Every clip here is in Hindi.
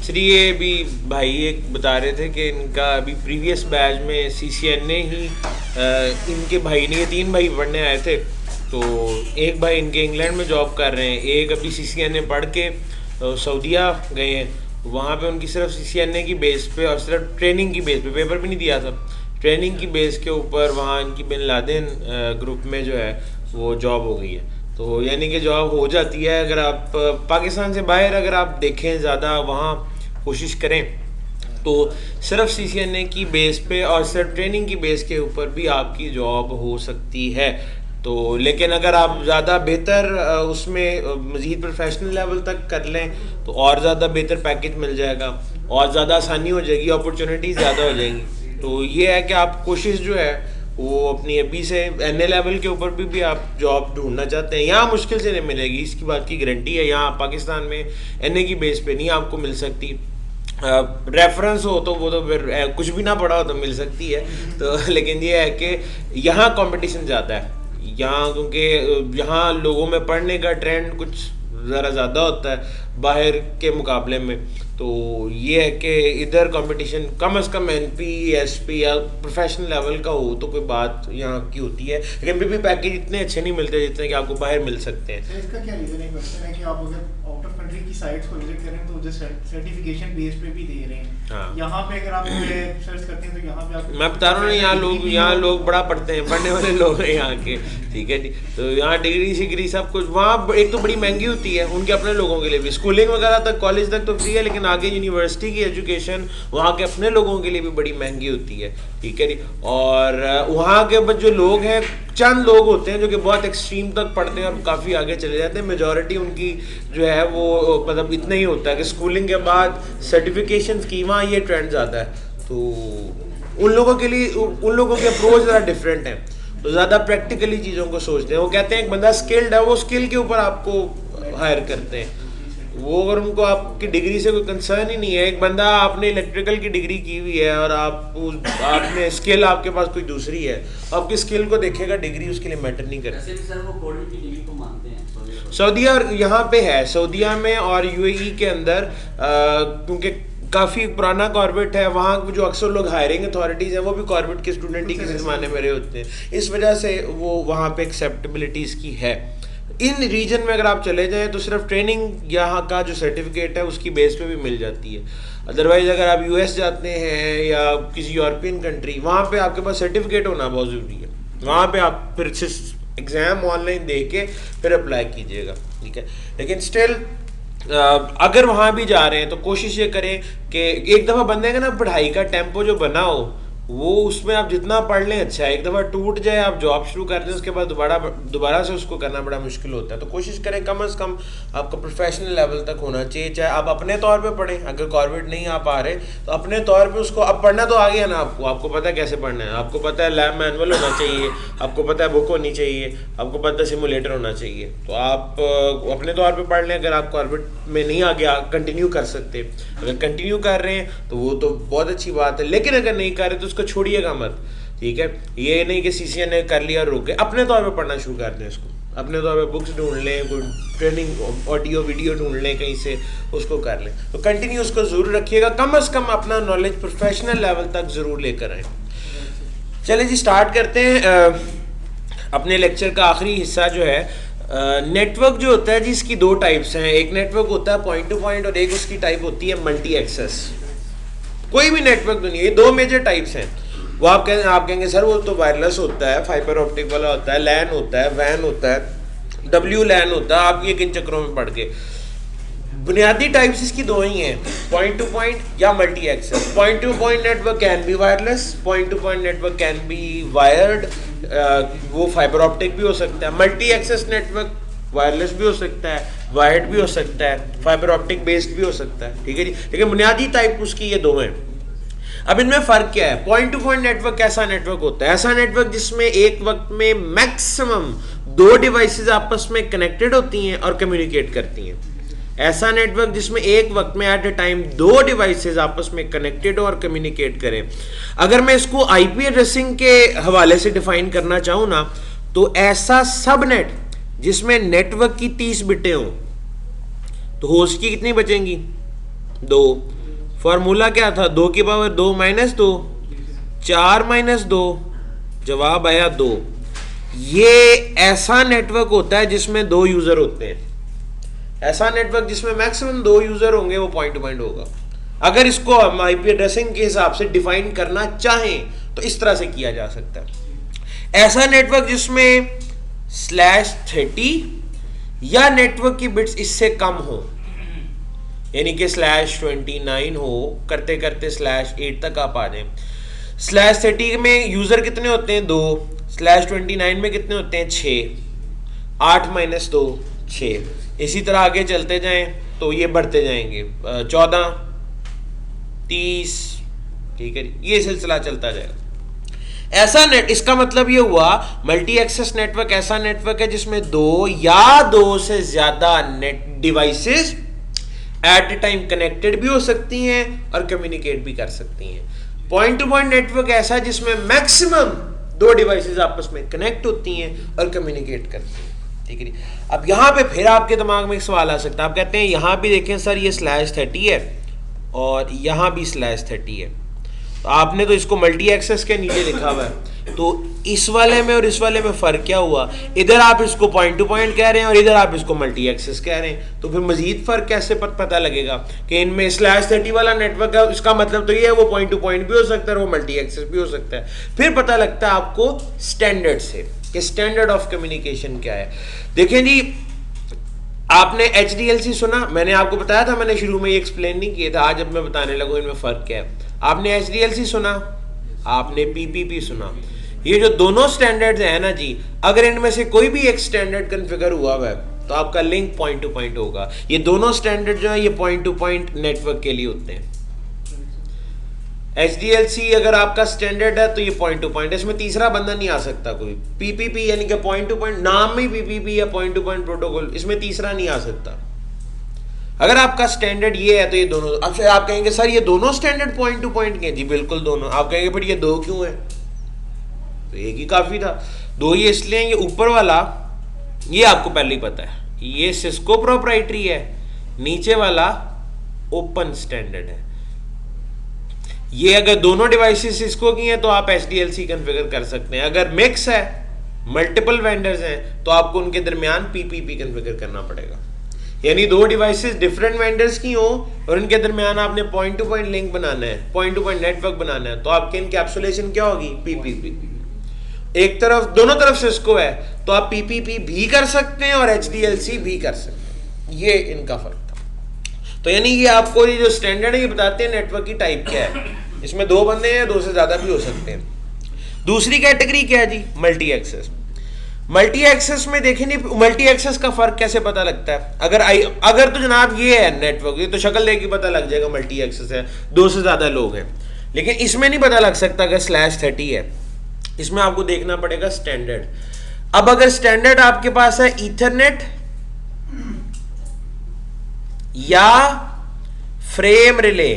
एक्चुअली ये अभी भाई एक बता रहे थे कि इनका अभी प्रीवियस बैच में सीसीएन ने ही इनके भाई ने, ये 3 भाई पढ़ने आए थे। तो एक भाई इनके इंग्लैंड में जॉब कर रहे हैं, एक अभी सीसीएन ने पढ़ के सऊदीया गए हैं। वहाँ पे उनकी सिर्फ सीसीएन की बेस पे और सिर्फ ट्रेनिंग की बेस पे, पेपर भी नहीं दिया था, ट्रेनिंग की बेस के ऊपर वहाँ इनकी बिन लादेन ग्रुप में जो है वो जॉब हो गई है। तो यानी कि जॉब हो जाती है अगर आप पाकिस्तान से बाहर अगर आप देखें, ज़्यादा वहाँ कोशिश करें तो सिर्फ सीसीएनए की बेस पे और सिर्फ ट्रेनिंग की बेस के ऊपर भी आपकी जॉब हो सकती है। तो लेकिन अगर आप ज़्यादा बेहतर उसमें मज़ीद प्रोफेशनल लेवल तक कर लें तो और ज़्यादा बेहतर पैकेज मिल जाएगा और ज़्यादा आसानी हो जाएगी, अपॉर्चुनिटीज़ ज़्यादा हो जाएंगी। तो ये है कि आप कोशिश जो है वो अपनी अभी से एनए लेवल के ऊपर भी आप जॉब ढूंढना चाहते हैं, यहाँ मुश्किल से नहीं मिलेगी, इसकी बात की गारंटी है। यहाँ पाकिस्तान में एनए की बेस पे नहीं आपको मिल सकती। रेफरेंस हो तो वो तो फिर कुछ भी ना पढ़ा हो तो मिल सकती है। तो लेकिन ये है कि यहाँ कंपटीशन ज़्यादा है यहाँ, क्योंकि यहाँ लोगों में पढ़ने का ट्रेंड कुछ ज़रा ज़्यादा होता है बाहर के मुकाबले में। तो ये है कि इधर कंपटीशन कम से कम एनपी एसपी या प्रोफेशनल लेवल का हो तो कोई बात यहाँ की होती है, लेकिन फिर भी पैकेज इतने अच्छे नहीं मिलते जितने कि आपको बाहर मिल सकते हैं। इसका क्या रीज़न है क्वेश्चन है कि आप अगर आउट ऑफ कंट्री की साइट्स को विजिट करें तो जो सर्टिफिकेशन बेस पे भी दे रहे हैं, हाँ। यहाँ पे अगर आप सर्च करते हैं तो यहाँ पे आप, मैं बता रहा हूँ यहाँ लोग बड़ा पढ़ते हैं, पढ़ने वाले लोग हैं यहाँ के, ठीक है जी। तो यहाँ डिग्री शिग्री सब कुछ वहाँ एक तो बड़ी महंगी होती है उनके अपने लोगों के लिए भी, स्कूलिंग वगैरह तक कॉलेज तक तो फ्री है, लेकिन आगे यूनिवर्सिटी की एजुकेशन वहाँ के अपने लोगों के लिए भी बड़ी महंगी होती है, ठीक है जी। और वहाँ के जो लोग हैं, चंद लोग होते हैं जो कि बहुत एक्सट्रीम तक पढ़ते हैं और काफ़ी आगे चले जाते हैं। मेजॉरिटी उनकी जो है वो मतलब इतना ही होता है कि स्कूलिंग के बाद सर्टिफिकेशन की वहाँ ये ट्रेंड ज़्यादा है। तो उन लोगों के लिए उन लोगों के अप्रोच ज़रा डिफरेंट है, तो ज़्यादा प्रैक्टिकली चीज़ों को सोचते हैं। वो कहते हैं एक बंदा स्किल्ड है, वो स्किल के ऊपर आपको हायर करते हैं। वो अगर उनको आपकी डिग्री से कोई कंसर्न ही नहीं है, एक बंदा आपने इलेक्ट्रिकल की डिग्री की हुई है और आपने स्किल आपके पास कोई दूसरी है, आपकी स्किल को देखेगा, डिग्री उसके लिए मैटर नहीं करती। सर वो कोडिंग की डिग्री को मानते हैं सऊदीया और यहाँ पे है, सऊदीया में और यूएई के अंदर, क्योंकि काफ़ी पुराना कॉर्बेट है वहाँ, जो अक्सर लोग हायरिंग अथॉरिटीज़ हैं वो भी कॉर्बेट के स्टूडेंट ही किसी ज़माने में रहे होते हैं, इस वजह से वो वहाँ पे एक्सेप्टेबिलिटी इसकी है। इन रीजन में अगर आप चले जाएं तो सिर्फ ट्रेनिंग यहाँ का जो सर्टिफिकेट है उसकी बेस पे भी मिल जाती है। अदरवाइज़ अगर आप यूएस जाते हैं या किसी यूरोपियन कंट्री, वहाँ पे आपके पास सर्टिफिकेट होना बहुत ज़रूरी है। वहाँ पे आप फिर एग्ज़ाम ऑनलाइन दे के फिर अप्लाई कीजिएगा, ठीक है। लेकिन स्टिल अगर वहाँ भी जा रहे हैं तो कोशिश ये करें कि एक दफ़ा बंदे का ना पढ़ाई का टेम्पो जो बना हो वो उसमें आप जितना पढ़ लें अच्छा है। एक दफ़ा टूट जाए, आप जॉब शुरू कर दें, उसके बाद दोबारा से उसको करना बड़ा मुश्किल होता है। तो कोशिश करें कम से कम आपका प्रोफेशनल लेवल तक होना चाहिए। चाहे आप अपने तौर पे पढ़ें, अगर कॉर्बेट नहीं आप आ रहे तो अपने तौर पे उसको, अब पढ़ना तो आ गया ना आपको पता है कैसे पढ़ना है, आपको पता है लैब मैनुअल होना चाहिए, आपको पता है बुक होनी चाहिए, आपको पता है सिमुलेटर होना चाहिए। तो आप अपने तौर पर पढ़ लें। अगर आप कॉर्बेट में नहीं आ गया कंटिन्यू कर सकते, अगर कंटिन्यू कर रहे हैं तो वो तो बहुत अच्छी बात है, लेकिन अगर नहीं कर रहे तो उसको छोड़िएगा मत, ठीक है। ये नहीं कि सीसीएन ने कर लिया और रुक गए, अपने तौर पे पढ़ना शुरू कर दें इसको, अपने तौर पे बुक्स ढूंढ लें, कोई ट्रेनिंग ऑडियो वीडियो ढूंढ लें कहीं से, उसको कर लें। तो कंटिन्यू उसको ज़रूर रखिएगा, कम से कम अपना नॉलेज प्रोफेशनल लेवल तक ज़रूर लेकर आएँ। चलिए जी स्टार्ट करते हैं अपने लेक्चर का आखिरी हिस्सा जो है। नेटवर्क जो होता है जी, इसकी 2 टाइप्स हैं। एक नेटवर्क होता है पॉइंट टू पॉइंट और एक उसकी टाइप होती है मल्टी एक्सेस। कोई भी नेटवर्क दुनिया, ये 2 मेजर टाइप्स हैं। वो आप कहेंगे सर वो तो वायरलेस होता है, फाइबर ऑप्टिक वाला होता है, लैन होता है, वैन होता है, डब्ल्यू लैन होता है, आप ये किन चक्रों में पढ़ के। बुनियादी टाइप्स इसकी 2 ही हैं, पॉइंट टू पॉइंट या multi access. Point to point network can be wireless, point to point network can be wired, वो फाइबर ऑप्टिक भी हो सकता है। मल्टी एक्सेस नेटवर्क वायरलेस भी हो सकता है, वायर्ड भी हो सकता है, फाइबर ऑप्टिक बेस्ड भी हो सकता है, ठीक है जी। लेकिन बुनियादी टाइप उसकी ये 2 हैं। अब इनमें फ़र्क क्या है? पॉइंट टू पॉइंट नेटवर्क कैसा नेटवर्क होता है? ऐसा नेटवर्क जिसमें एक वक्त में मैक्सिमम 2 डिवाइसेस आपस में कनेक्टेड होती हैं और कम्युनिकेट करती हैं। ऐसा नेटवर्क जिसमें एक वक्त में एट ए टाइम 2 डिवाइसेस आपस में कनेक्टेड हो और कम्युनिकेट करें। अगर मैं इसको आईपी एड्रेसिंग के हवाले से डिफाइन करना चाहूँ ना, तो ऐसा सबनेट जिसमें नेटवर्क की 30 बिटें हों, तो होस्ट की कितनी बचेंगी? 2। फॉर्मूला क्या था? 2 की पावर 2 माइनस 2, 4 माइनस 2, जवाब आया 2। ये ऐसा नेटवर्क होता है जिसमें 2 यूजर होते हैं। ऐसा नेटवर्क जिसमें मैक्सिमम 2 यूजर होंगे वो पॉइंट टू पॉइंट होगा। अगर इसको हम आईपी एड्रेसिंग के हिसाब से डिफाइन करना चाहें तो इस तरह से किया जा सकता है। ऐसा नेटवर्क जिसमें /30 या नेटवर्क की बिट्स इससे कम हो, यानी कि /29 हो, करते करते /8 तक आप आ जाए। /30 में यूजर कितने होते हैं? 2। /29 में कितने होते हैं? 6। 8 माइनस 2, 6। इसी तरह आगे चलते जाएं तो ये बढ़ते जाएंगे, 14, 30, ठीक है, ये सिलसिला चलता जाएगा। ऐसा नेट, इसका मतलब ये हुआ मल्टी एक्सेस नेटवर्क ऐसा नेटवर्क है जिसमें 2 या 2 से ज्यादा net devices at a time connected भी हो सकती हैं और कम्युनिकेट भी कर सकती हैं। पॉइंट टू पॉइंट नेटवर्क ऐसा है जिसमें मैक्सिमम 2 डिवाइसेस आपस में कनेक्ट होती हैं और कम्युनिकेट करती हैं, ठीक है। अब यहां पे फिर आपके दिमाग में एक सवाल आ सकता है, आप कहते हैं यहां भी देखें सर ये /30 है और यहां भी /30 है, तो आपने तो इसको मल्टी एक्सेस के नीचे लिखा हुआ है, तो इस वाले में और इस वाले में फ़र्क क्या हुआ? इधर आप इसको पॉइंट टू पॉइंट कह रहे हैं और इधर आप इसको मल्टी एक्सेस कह रहे हैं, तो फिर मजीद फ़र्क कैसे पता लगेगा कि इनमें /30 वाला नेटवर्क है, इसका मतलब तो ये है वो पॉइंट टू पॉइंट भी हो सकता है और वो मल्टी एक्सेस भी हो सकता है। फिर पता लगता है आपको स्टैंडर्ड से कि स्टैंडर्ड ऑफ कम्युनिकेशन क्या है। देखें जी, आपने HDLC सुना, मैंने आपको बताया था, मैंने शुरू में ये एक्सप्लेन नहीं किया था, आज अब मैं बताने लगूँ इनमें फ़र्क क्या है। आपने HDLC सुना, आपने PPP सुना, ये जो दोनों स्टैंडर्ड्स हैं ना जी, अगर इनमें से कोई भी एक स्टैंडर्ड कॉन्फ़िगर हुआ हुआ है तो आपका लिंक पॉइंट टू पॉइंट होगा। ये दोनों स्टैंडर्ड जो है ये पॉइंट टू पॉइंट नेटवर्क के लिए होते हैं। HDLC अगर आपका स्टैंडर्ड है तो ये पॉइंट टू पॉइंट, इसमें तीसरा बंदा नहीं आ सकता कोई। PPP यानी कि पॉइंट टू पॉइंट, नाम में PPP या पॉइंट टू पॉइंट प्रोटोकॉल, इसमें तीसरा नहीं आ सकता। अगर आपका स्टैंडर्ड ये है तो ये दोनों, अब आप कहेंगे सर ये दोनों स्टैंडर्ड पॉइंट टू पॉइंट के? जी बिल्कुल दोनों। आप कहेंगे फिर ये 2 क्यों है? तो एक ही काफ़ी था। 2 ये इसलिए, ये ऊपर वाला ये आपको पहले ही पता है, ये सिस्को प्रोप्राइटरी है, नीचे वाला ओपन स्टैंडर्ड है। ये अगर दोनों डिवाइसेस सिस्को की हैं तो आप HDLC कॉन्फ़िगर कर सकते हैं। अगर मिक्स है, मल्टीपल वेंडर्स हैं, तो आपको उनके दरमियान PPP कॉन्फ़िगर करना पड़ेगा। यानी 2 डिवाइसेस डिफरेंट वेंडर्स की हो और इनके दरमियान आपने पॉइंट टू पॉइंट लिंक बनाना है, पॉइंट टू पॉइंट नेटवर्क बनाना है, तो आपके इनकैप्सुलेशन क्या होगी? PPP। एक तरफ, दोनों तरफ सिस्को है तो आप PPP भी कर सकते हैं और HDLC भी कर सकते हैं। ये इनका फर्क था। तो यानी ये आपको ये जो स्टैंडर्ड है ये बताते हैं नेटवर्क की टाइप क्या है। इसमें 2 बंदे हैं, 2 से ज्यादा भी हो सकते हैं। दूसरी कैटेगरी क्या है जी? Multi access. मल्टी एक्सेस में देखें नहीं, मल्टी एक्सेस का फर्क कैसे पता लगता है? अगर तो जनाब ये है नेटवर्क, ये तो शक्ल देख के पता लग जाएगा मल्टी एक्सेस है, 2 से ज्यादा लोग हैं। लेकिन इसमें नहीं पता लग सकता अगर /30 है, इसमें आपको देखना पड़ेगा स्टैंडर्ड। अब अगर स्टैंडर्ड आपके पास है ईथरनेट या फ्रेम रिले,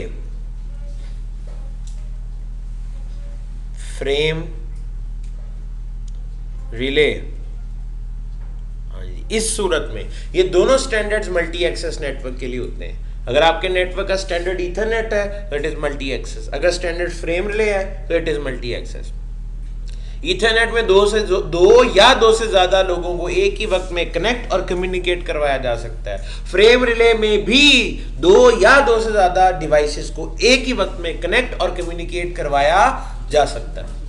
इस सूरत में ये दोनों स्टैंडर्ड्स मल्टी एक्सेस नेटवर्क के लिए होते हैं। अगर आपके नेटवर्क का स्टैंडर्ड ईथरनेट है तो इट इज मल्टी एक्सेस, अगर स्टैंडर्ड फ्रेम रिले है तो it is multi access. Ethernet में 2 या 2 से ज्यादा लोगों को एक ही वक्त में कनेक्ट और कम्युनिकेट करवाया जा सकता है। फ्रेम रिले में भी 2 या 2 से ज्यादा डिवाइसेस को एक ही वक्त में कनेक्ट और कम्युनिकेट करवाया जा सकता है।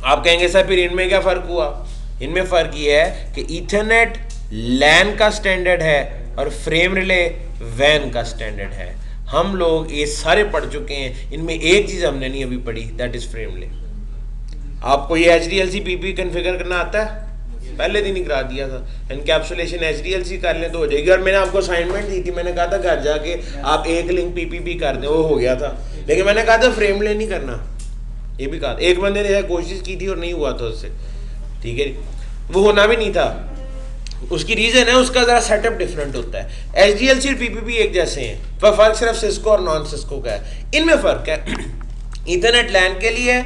आप कहेंगे सर फिर इनमें क्या फर्क हुआ? इनमें फर्क यह है कि ईथरनेट लैन का स्टैंडर्ड है और फ्रेम रिले वैन का स्टैंडर्ड है। हम लोग ये सारे पढ़ चुके हैं, इनमें एक चीज हमने नहीं अभी पढ़ी, दैट इज फ्रेम रिले। आपको ये HDLC PPP कॉन्फ़िगर करना आता है? पहले दिन ही करा दिया था। एनकैप्सुलेशन HDLC कर लें तो हो जाएगी। और मैंने आपको असाइनमेंट दी थी, मैंने कहा था घर जाके आप एक लिंक PPP कर दें, वो हो गया था। लेकिन मैंने कहा था फ्रेम रिले नहीं करना, ये भी कहा। एक बंदे ने कोशिश की थी और नहीं हुआ था उससे, ठीक है, वो होना भी नहीं था। उसकी रीजन है, उसका जरा सेटअप डिफरेंट होता है। HDLC और PPP एक जैसे हैं, पर फर्क सिर्फ सिस्को और नॉन सिस्को का है। इनमें फर्क है, ईथरनेट लैन के लिए,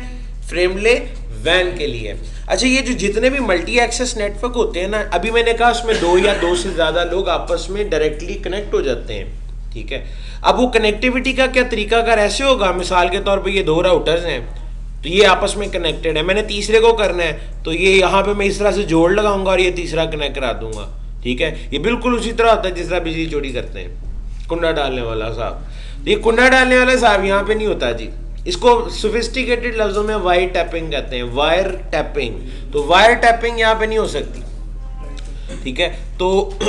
फ्रेम रिले वैन के लिए। अच्छा, ये जो जितने भी मल्टी एक्सेस नेटवर्क होते हैं ना, अभी मैंने कहा उसमें 2 या 2 से ज्यादा लोग आपस में डायरेक्टली कनेक्ट हो जाते हैं। ठीक है। अब वो कनेक्टिविटी का क्या तरीका अगर ऐसे होगा, मिसाल के तौर पे ये दो राउटर्स हैं तो ये आपस में कनेक्टेड है, मैंने तीसरे को करना है तो ये यहाँ पे मैं इस तरह से जोड़ लगाऊंगा और ये तीसरा कनेक्ट करा दूंगा, ठीक है। ये बिल्कुल उसी तरह होता है जिस तरह बिजली चोरी करते हैं, कुंडा डालने वाला साहब। ये कुंडा डालने वाला साहब यहाँ पे नहीं होता जी, इसको सोफिस्टिकेटेड लफ्जों में वायर टैपिंग कहते हैं, वायर टैपिंग। तो वायर टैपिंग यहाँ पे नहीं हो सकती, ठीक है। तो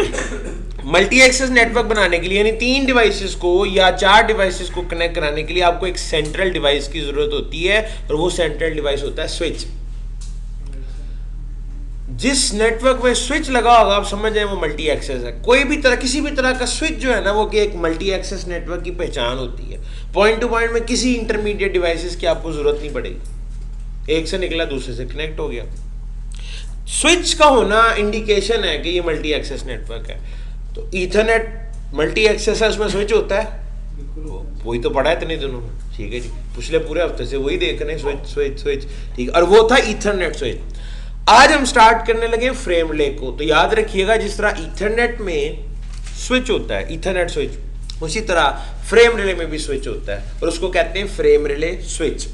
मल्टी एक्सेस नेटवर्क बनाने के लिए यानी 3 डिवाइसेस को या 4 डिवाइसेस को कनेक्ट कराने के लिए आपको एक सेंट्रल डिवाइस की जरूरत होती है और वो सेंट्रल डिवाइस होता है स्विच। जिस नेटवर्क में स्विच लगा होगा आप समझ जाए वो मल्टी एक्सेस है। कोई भी तरह किसी भी तरह का स्विच जो है ना वो कि एक मल्टी एक्सेस नेटवर्क की पहचान होती है। पॉइंट टू पॉइंट में किसी इंटरमीडिएट डिवाइसेस की आपको जरूरत नहीं पड़ेगी, एक से निकला दूसरे से कनेक्ट हो गया। स्विच का होना इंडिकेशन है कि ये मल्टी एक्सेस नेटवर्क है। तो ईथरनेट मल्टी एक्सेस है, उसमें स्विच होता है, वही तो पढ़ा है इतने दिनों में, ठीक है जी। पिछले पूरे हफ्ते से वही देख रहे हैं, स्विच स्विच स्विच, ठीक। और वो था ईथरनेट स्विच। आज हम स्टार्ट करने लगे फ्रेम रिले को। तो याद रखिएगा जिस तरह ईथरनेट में स्विच होता है, ईथरनेट स्विच, उसी तरह फ्रेम रिले में भी स्विच होता है और उसको कहते हैं फ्रेम रिले स्विच।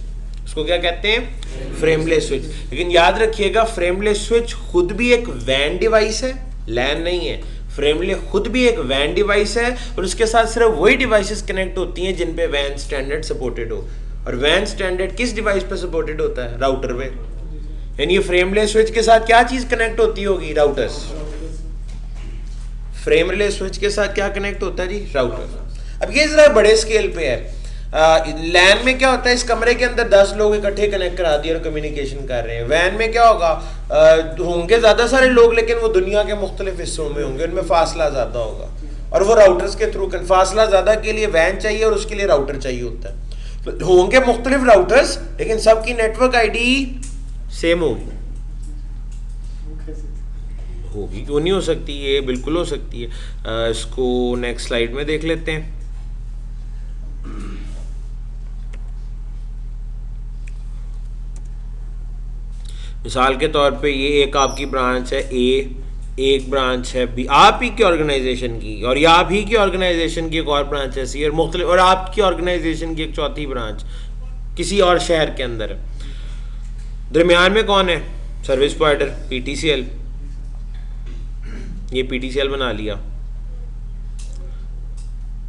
उसको क्या कहते हैं? Frame relay switch. लेकिन याद रखिएगा फ्रेम रिले स्विच खुद भी एक वैन डिवाइस है, लैन नहीं है। फ्रेम रिले खुद भी एक वैन डिवाइस है और उसके साथ सिर्फ वही डिवाइसेस कनेक्ट होती हैं जिन पे वैन स्टैंडर्ड सपोर्टेड हो। और वैन स्टैंडर्ड किस डिवाइस पे सपोर्टेड होता है? राउटर पे। यानी फ्रेम रिले स्विच के साथ क्या चीज कनेक्ट होती होगी? राउटर्स। फ्रेम रिले स्विच के साथ क्या कनेक्ट होता है जी? राउटर। अब ये जरा बड़े स्केल पे है। लैन में क्या होता है, इस कमरे के अंदर 10 लोग इकट्ठे कनेक्ट करा दिए और कम्युनिकेशन कर रहे हैं। वैन में क्या होगा, होंगे ज्यादा सारे लोग लेकिन वो दुनिया के मुख्तलिफ हिस्सों में होंगे, उनमें फासला ज्यादा होगा और वो राउटर्स के थ्रू फासला ज्यादा के लिए वैन चाहिए और उसके लिए राउटर चाहिए होता है। तो होंगे मुख्तलिफ राउटर्स लेकिन सबकी नेटवर्क आईडी सेम होगी। क्यों नहीं हो सकती? ये बिल्कुल हो सकती है। इसको नेक्स्ट स्लाइड में देख लेते हैं। मिसाल के तौर पे ये एक आपकी ब्रांच है ए, एक ब्रांच है बी, आप ही की ऑर्गेनाइजेशन की, और ये आप ही की ऑर्गेनाइजेशन की एक और ब्रांच है सी, और मुख्तलिफ, और आपकी ऑर्गेनाइजेशन की एक चौथी ब्रांच किसी और शहर के अंदर है। दरमियान में कौन है? Service provider, PTCL. ये पीटीसीएल बना लिया।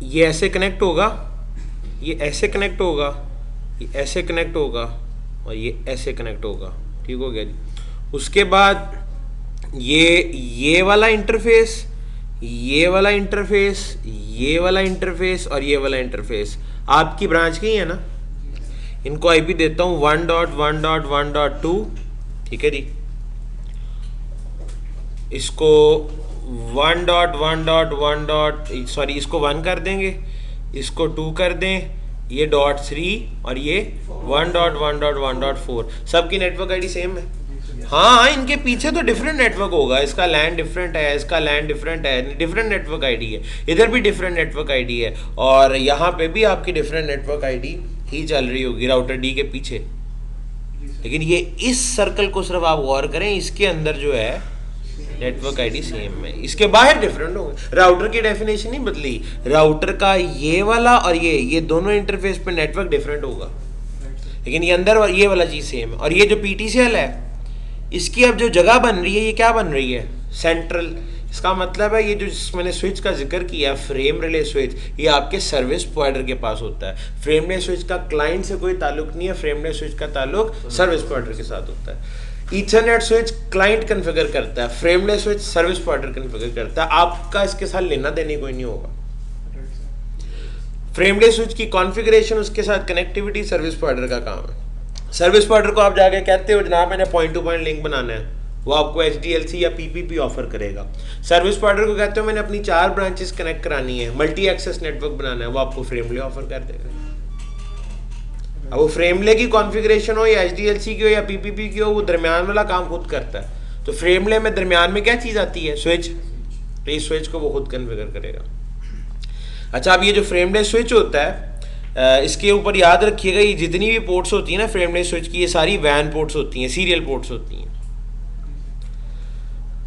ये ऐसे कनेक्ट होगा, ये ऐसे कनेक्ट होगा, ये ऐसे कनेक्ट होगा और ये ऐसे कनेक्ट होगा, ठीक हो गया जी। उसके बाद ये वाला इंटरफेस, ये वाला इंटरफेस, ये वाला इंटरफेस और ये वाला इंटरफेस आपकी ब्रांच की है ना। इनको आईपी देता हूँ 1.1.1.2, ठीक है जी। इसको 1.1.1. सॉरी, इसको 1 कर देंगे, इसको 2 कर दें, ये .3 और ये 1.1.1.4। सबकी नेटवर्क आईडी सेम है। हाँ, इनके पीछे तो डिफरेंट नेटवर्क होगा, इसका लैंड डिफरेंट है, इसका लैंड डिफरेंट है, डिफरेंट नेटवर्क आईडी है, इधर भी डिफरेंट नेटवर्क आईडी है और यहाँ पे भी आपकी डिफरेंट नेटवर्क आईडी ही चल रही होगी राउटर डी के पीछे। लेकिन ये इस सर्कल को सिर्फ आप गौर करें, इसके अंदर जो है नेटवर्क आईडी सेम है, इसके बाहर डिफरेंट होंगे। राउटर की डेफिनेशन नहीं बदली, राउटर का ये वाला और ये दोनों इंटरफेस पे नेटवर्क डिफरेंट होगा, लेकिन ये अंदर ये वाला चीज सेम है। और ये जो पीटीसीएल है, इसकी अब जो जगह बन रही है, ये क्या बन रही है? सेंट्रल। इसका मतलब है ये जो मैंने स्विच का जिक्र किया, फ्रेम रिले स्विच, ये आपके सर्विस प्रोवाइडर के पास होता है। फ्रेम रिले स्विच का क्लाइंट से कोई ताल्लुक नहीं है, फ्रेम रिले स्विच का ताल्लुक सर्विस प्रोवाइडर के साथ होता है। ईथरनेट स्विच क्लाइंट कॉन्फ़िगर करता है, frame relay switch service provider configure करता है। आपका इसके साथ लेना देने कोई नहीं होगा। फ्रेम रिले स्विच की कॉन्फ़िगरेशन, उसके साथ कनेक्टिविटी सर्विस प्रोवाइडर का काम है। सर्विस प्रोवाइडर को आप जाके कहते हो जनाब मैंने पॉइंट टू पॉइंट लिंक बनाना है, वो आपको एचडीएलसी या पीपीपी ऑफर करेगा। सर्विस प्रोवाइडर को कहते हो मैंने अपनी 4 ब्रांचेस कनेक्ट करानी है, मल्टी एक्सेस नेटवर्क बनाना है, वो आपको फ्रेम रिले ऑफर कर देगा। अब वो फ्रेम रिले की कॉन्फ़िगरेशन हो या एचडीएलसी की हो या पीपीपी की हो, वो दरमियान वाला काम खुद करता है। तो फ्रेम रिले में दरमियान में क्या चीज़ आती है? स्विच। तो इस स्विच को वो खुद कॉन्फ़िगर करेगा। अच्छा, अब ये जो फ्रेम रिले स्विच होता है, इसके ऊपर याद रखिएगा ये जितनी भी पोर्ट्स होती है ना फ्रेम रिले स्विच की, ये सारी वैन पोर्ट्स होती हैं, सीरियल पोर्ट्स होती हैं।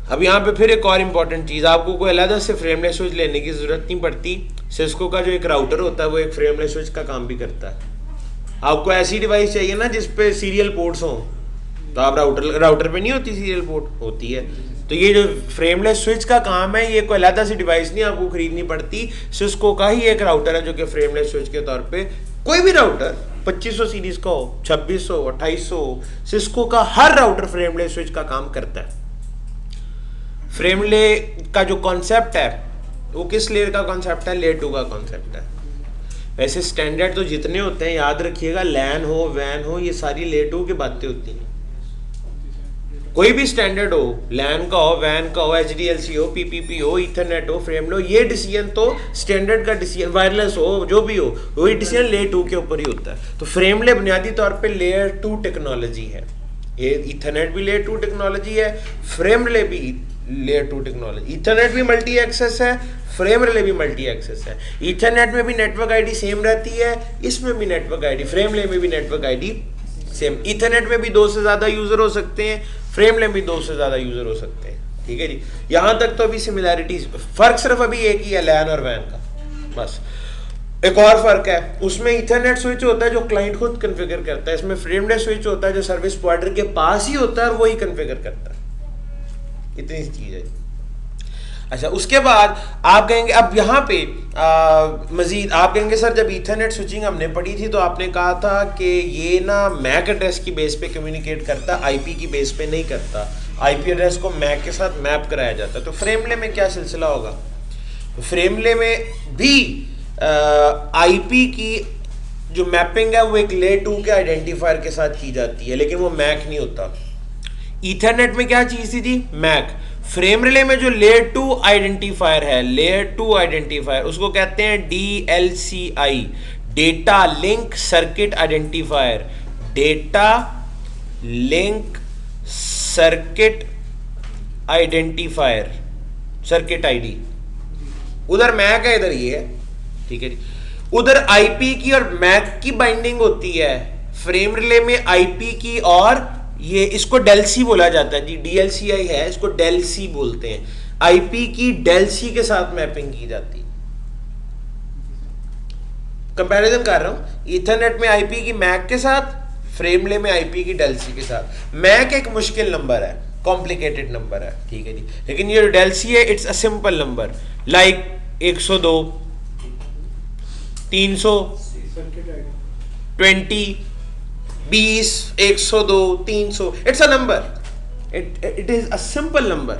अब यहाँ पे फिर एक और इम्पॉर्टेंट चीज़, आपको कोई अलग से फ्रेम रिले स्विच लेने की ज़रूरत नहीं पड़ती। सिस्को का जो एक राउटर होता है वो एक फ्रेमलेस स्विच का काम भी करता है। आपको ऐसी डिवाइस चाहिए ना जिस पे सीरियल पोर्ट्स हों, तो आप राउटर पे नहीं होती सीरियल पोर्ट, होती है। तो ये जो फ्रेमलेस स्विच का काम है, ये कोई अलग सी डिवाइस नहीं आपको खरीदनी पड़ती, सिस्को का ही एक राउटर है जो कि फ्रेमलेस स्विच के तौर पे, कोई भी राउटर 2500 सीरीज का हो, 2600, 2800 हो, सिस्को का हर राउटर फ्रेमलेस स्विच का काम करता है। फ्रेमले का जो कॉन्सेप्ट है वो किस लेयर का कॉन्सेप्ट है? लेयर 2 का कॉन्सेप्ट है। वैसे स्टैंडर्ड तो जितने होते हैं याद रखिएगा, लैन हो, वैन हो, ये सारी लेयर 2 की बातें होती हैं। कोई भी स्टैंडर्ड हो, लैन का हो, वैन का हो, HDLC हो, PPP हो, ईथरनेट हो, फ्रेमले हो, ये डिसीजन तो स्टैंडर्ड का डिसीजन, वायरलेस हो, जो भी हो, वही डिसीजन लेयर 2 के ऊपर ही होता है। तो फ्रेमले बुनियादी तौर पे लेयर 2 टेक्नोलॉजी है। ये ईथरनेट भी लेयर 2 टेक्नोलॉजी है, फ्रेमले भी लेयर 2 टेक्नोलॉजी। ईथरनेट भी मल्टी एक्सेस है, फ्रेम रिले भी मल्टी एक्सेस है। ईथरनेट में भी नेटवर्क आईडी सेम रहती है, इसमें भी नेटवर्क आईडी, फ्रेम रिले में भी नेटवर्क आईडी सेम। ईथरनेट में भी 2 से ज़्यादा यूज़र हो सकते हैं, फ्रेम रिले में भी 2 से ज़्यादा यूज़र हो सकते हैं। ठीक है जी, यहाँ तक तो अभी सिमिलैरिटीज, फ़र्क सिर्फ अभी एक ही है, लैन और वैन का, बस। एक और फ़र्क है, उसमें ईथरनेट स्विच होता है जो क्लाइंट खुद कन्फिगर करता है, इसमें फ्रेम रिले स्विच होता है जो सर्विस प्रोवाइडर के पास ही होता है और वही कन्फिगर करता है। इतनी चीज़ है। अच्छा, उसके बाद आप कहेंगे, अब यहाँ पे मजीद आप कहेंगे सर जब ईथरनेट स्विचिंग हमने पढ़ी थी तो आपने कहा था कि ये ना मैक एड्रेस की बेस पे कम्युनिकेट करता, आईपी की बेस पे नहीं करता, आईपी एड्रेस को मैक के साथ मैप कराया जाता है। तो फ्रेमले में क्या सिलसिला होगा? फ्रेमले में भी आईपी की जो मैपिंग है वो एक लेयर 2 के आइडेंटिफायर के साथ की जाती है, लेकिन वो मैक नहीं होता। ईथरनेट में क्या चीज थी जी? मैक। फ्रेम रिले में जो लेयर 2 आइडेंटिफायर है, लेयर 2 आइडेंटिफायर, उसको कहते हैं DLCI, data link circuit identifier, data link circuit identifier, circuit ID. उधर मैक है, इधर ये है। ठीक है जी, उधर आईपी की और मैक की बाइंडिंग होती है, फ्रेम रिले में आईपी की, और ये इसको डेलसी बोला जाता है जी, DLCI है, इसको डेलसी बोलते हैं। आईपी की डेलसी के साथ मैपिंग की जाती है। कंपैरिजन कर रहा हूं, ईथरनेट में आईपी की मैक के साथ, फ्रेमले में आईपी की डेलसी के साथ। मैक एक मुश्किल नंबर है, कॉम्प्लिकेटेड नंबर है, ठीक है जी, लेकिन ये डेलसी है, it's a simple number, like 102, 300, 20, 20, 102, 300, it's a number, it is a simple number.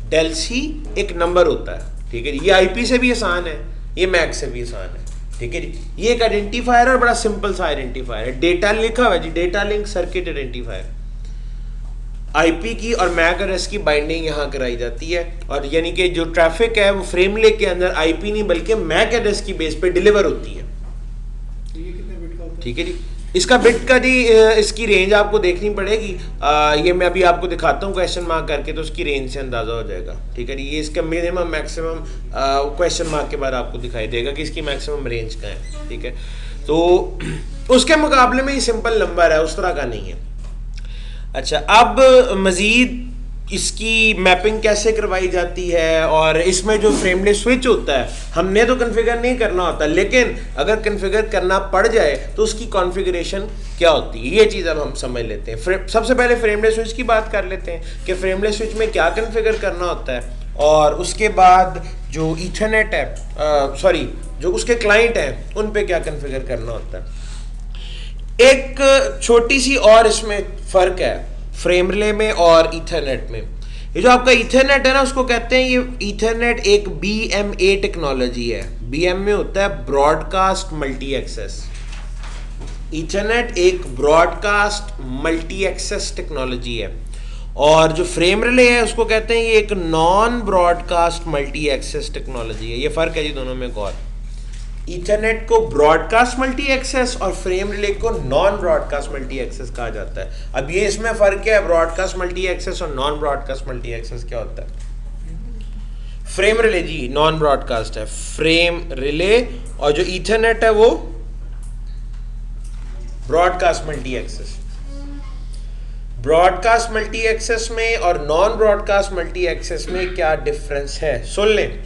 DLCI एक नंबर होता है, ठीक है जी। ये आईपी से भी आसान है, ये मैक से भी आसान है, ठीक है जी। ये एक आइडेंटिफायर है और बड़ा सिंपल सा आइडेंटिफायर है। डेटा लिखा हुआ है जी, data link circuit identifier. IP की और मैक एड्रेस की बाइंडिंग यहाँ कराई जाती है, और यानी कि जो ट्रैफिक है वो फ्रेमले के अंदर आईपी नहीं बल्कि मैक एड्रेस की बेस पे डिलीवर होती है। ये कितने बिट का होता है? ठीक है जी, इसका बिट का जी इसकी रेंज आपको देखनी पड़ेगी। ये मैं अभी आपको दिखाता हूँ क्वेश्चन मार्क करके, तो उसकी रेंज से अंदाज़ा हो जाएगा। ठीक है जी, ये इसका मिनिमम मैक्सिमम क्वेश्चन मार्क के बाद आपको दिखाई देगा कि इसकी मैक्सिमम रेंज का है। ठीक है, तो उसके मुकाबले में ये सिंपल नंबर है, उस तरह का नहीं है। अच्छा, अब मज़ीद इसकी मैपिंग कैसे करवाई जाती है, और इसमें जो फ्रेमले स्विच होता है हमने तो कॉन्फ़िगर नहीं करना होता, लेकिन अगर कॉन्फ़िगर करना पड़ जाए तो उसकी कॉन्फ़िगरेशन क्या होती है, ये चीज़ अब हम समझ लेते हैं। सबसे पहले फ्रेमले स्विच की बात कर लेते हैं कि फ्रेमले स्विच में क्या कॉन्फ़िगर करना होता है, और उसके बाद जो ईथरनेट है, सॉरी जो उसके क्लाइंट हैं उन पे क्या कॉन्फ़िगर करना होता है। एक छोटी सी और इसमें फ़र्क है फ्रेम रिले में और ईथरनेट में। ये जो आपका ईथरनेट है ना, उसको कहते हैं, ये ईथरनेट एक BMA टेक्नोलॉजी है। BMA होता है ब्रॉडकास्ट मल्टी एक्सेस। ईथरनेट एक ब्रॉडकास्ट मल्टी एक्सेस टेक्नोलॉजी है, और जो फ्रेम रिले है उसको कहते हैं ये एक non broadcast multi access technology है। ये फ़र्क है जी दोनों में। और ईथरनेट को ब्रॉडकास्ट मल्टी एक्सेस और फ्रेम रिले को नॉन ब्रॉडकास्ट मल्टी एक्सेस कहा जाता है। अब ये इसमें फ़र्क क्या है, ब्रॉडकास्ट मल्टी एक्सेस और नॉन ब्रॉडकास्ट मल्टी एक्सेस क्या होता है? फ्रेम रिले जी नॉन ब्रॉडकास्ट है, फ्रेम रिले, और जो ईथरनेट है वो broadcast multi access. Broadcast multi access में और नॉन ब्रॉडकास्ट मल्टी एक्सेस में क्या डिफरेंस है, सुन लें।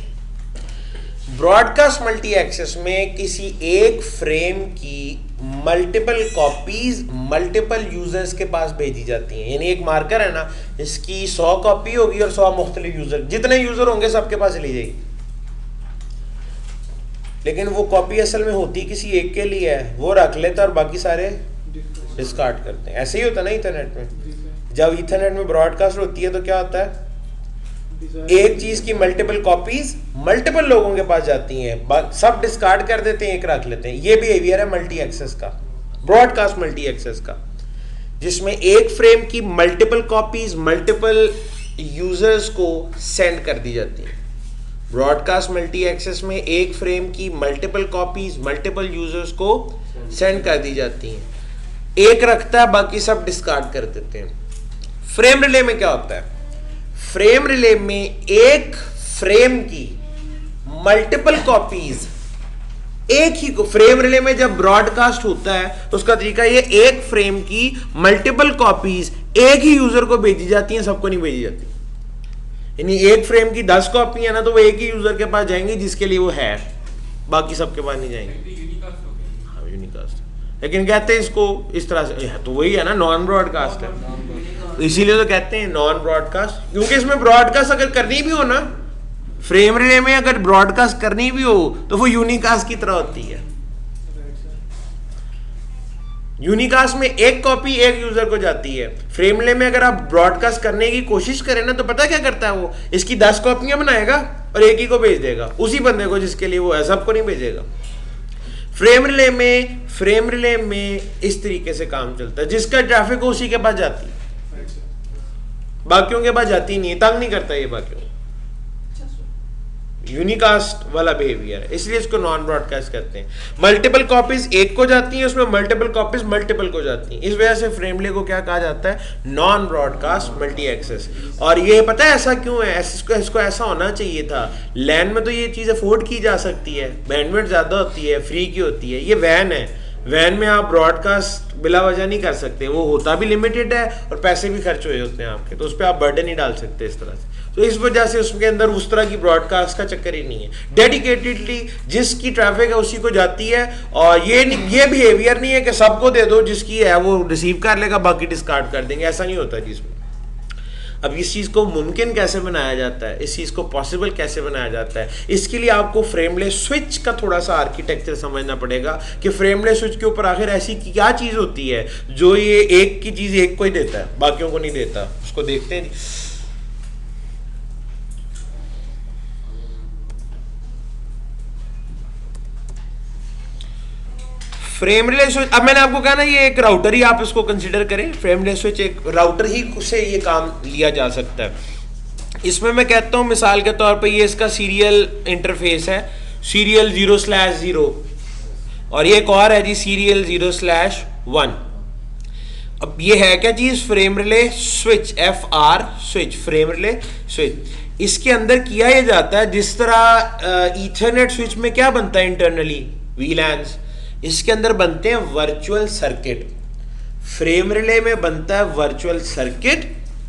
ब्रॉडकास्ट मल्टी एक्सेस में किसी एक फ्रेम की मल्टीपल कॉपीज मल्टीपल यूजर्स के पास भेजी जाती हैं। यानी एक मार्कर है ना, इसकी 100 कॉपी होगी और 100 मुख्तलिफ यूजर, जितने यूजर होंगे सबके पास चली जाएगी। लेकिन वो कॉपी असल में होती किसी एक के लिए है, वो रख लेता और बाकी सारे डिस्कार्ड करते हैं। ऐसे ही होता है ना इथरनेट में। जब इथरनेट में ब्रॉडकास्ट होती है तो क्या होता है, एक चीज की मल्टीपल कॉपीज मल्टीपल लोगों के पास जाती हैं, सब डिस्कार्ड कर देते हैं, एक रख लेते हैं। ये बिहेवियर है मल्टी एक्सेस का, ब्रॉडकास्ट मल्टी एक्सेस का, जिसमें एक फ्रेम की मल्टीपल कॉपीज मल्टीपल यूजर्स को सेंड कर दी जाती हैं। ब्रॉडकास्ट मल्टी एक्सेस में एक फ्रेम की मल्टीपल कॉपीज मल्टीपल यूजर्स को सेंड कर दी जाती हैं, एक रखता है, बाकी सब डिस्कार्ड कर देते हैं। फ्रेम रिले में क्या होता है, फ्रेम रिले में एक फ्रेम की मल्टीपल कॉपीज एक ही को, फ्रेम रिले में जब ब्रॉडकास्ट होता है तो उसका तरीका ये, एक फ्रेम की मल्टीपल कॉपीज एक ही यूजर को भेजी जाती हैं, सबको नहीं भेजी जाती। यानी एक फ्रेम की 10 कॉपी है ना, तो वो एक ही यूजर के पास जाएंगी जिसके लिए वो है, बाकी सबके पास नहीं जाएंगे। हाँ यूनिकास्ट, लेकिन कहते हैं इसको इस तरह से, तो वही है ना, नॉन ब्रॉडकास्ट है, इसीलिए तो कहते हैं नॉन ब्रॉडकास्ट, क्योंकि इसमें ब्रॉडकास्ट अगर करनी भी हो ना, फ्रेम रिले में अगर ब्रॉडकास्ट करनी भी हो तो वो यूनिकास्ट की तरह होती है। यूनिकास्ट में एक कॉपी एक यूजर को जाती है, फ्रेम रिले में अगर आप ब्रॉडकास्ट करने की कोशिश करें ना, तो पता क्या करता है वो, इसकी 10 कॉपियां बनाएगा और एक ही को भेज देगा, उसी बंदे को जिसके लिए वो है, सबको नहीं भेजेगा। फ्रेम रिले में इस तरीके से काम चलता है, जिसका ट्रैफिक हो उसी के पास जाती है, बाकियों के पास जाती नहीं है, तंग नहीं करता ये बाकियों। यूनिकास्ट वाला बिहेवियर है, इसलिए इसको नॉन ब्रॉडकास्ट कहते हैं। मल्टीपल कॉपीज एक को जाती हैं, उसमें मल्टीपल कॉपीज मल्टीपल को जाती हैं, इस वजह से फ्रेम रिले को क्या कहा जाता है, नॉन ब्रॉडकास्ट मल्टी एक्सेस। और ये पता है ऐसा क्यों है, इसको ऐसा होना चाहिए था। लैन में तो ये चीज अफोर्ड की जा सकती है, बैंडविड्थ ज्यादा होती है, फ्री की होती है। ये वैन है, वैन में आप ब्रॉडकास्ट बिला वजह नहीं कर सकते, वो होता भी लिमिटेड है और पैसे भी खर्च हुए होते हैं आपके, तो उस पर आप बर्डन नहीं डाल सकते इस तरह से। तो इस वजह से उसके अंदर उस तरह की ब्रॉडकास्ट का चक्कर ही नहीं है, डेडिकेटेडली जिसकी ट्रैफिक है उसी को जाती है। और ये बिहेवियर नहीं है कि सबको दे दो, जिसकी है वो रिसीव कर लेगा, बाकी डिस्कार्ड कर देंगे, ऐसा नहीं होता जिसमें। अब इस चीज़ को मुमकिन कैसे बनाया जाता है, इस चीज़ को पॉसिबल कैसे बनाया जाता है, इसके लिए आपको फ्रेमलेस स्विच का थोड़ा सा आर्किटेक्चर समझना पड़ेगा कि फ्रेमलेस स्विच के ऊपर आखिर ऐसी क्या चीज़ होती है जो ये एक की चीज़ एक को ही देता है, बाकियों को नहीं देता। उसको देखते हैं। फ्रेम रिले स्विच, अब मैंने आपको कहा ना, ये एक राउटर ही आप इसको कंसीडर करें, फ्रेम रिले स्विच एक राउटर ही से ये काम लिया जा सकता है। इसमें मैं कहता हूँ मिसाल के तौर पे, ये इसका सीरियल इंटरफेस है, सीरियल 0/0, और ये एक और है जी सीरियल 0/1। अब ये है क्या चीज, frame relay switch, FR switch, frame relay switch. इसके अंदर किया ये जाता है जिस तरह ईथरनेट स्विच में क्या बनता है इंटरनली, VLANs, इसके अंदर बनते हैं वर्चुअल सर्किट। फ्रेम रिले में बनता है वर्चुअल सर्किट,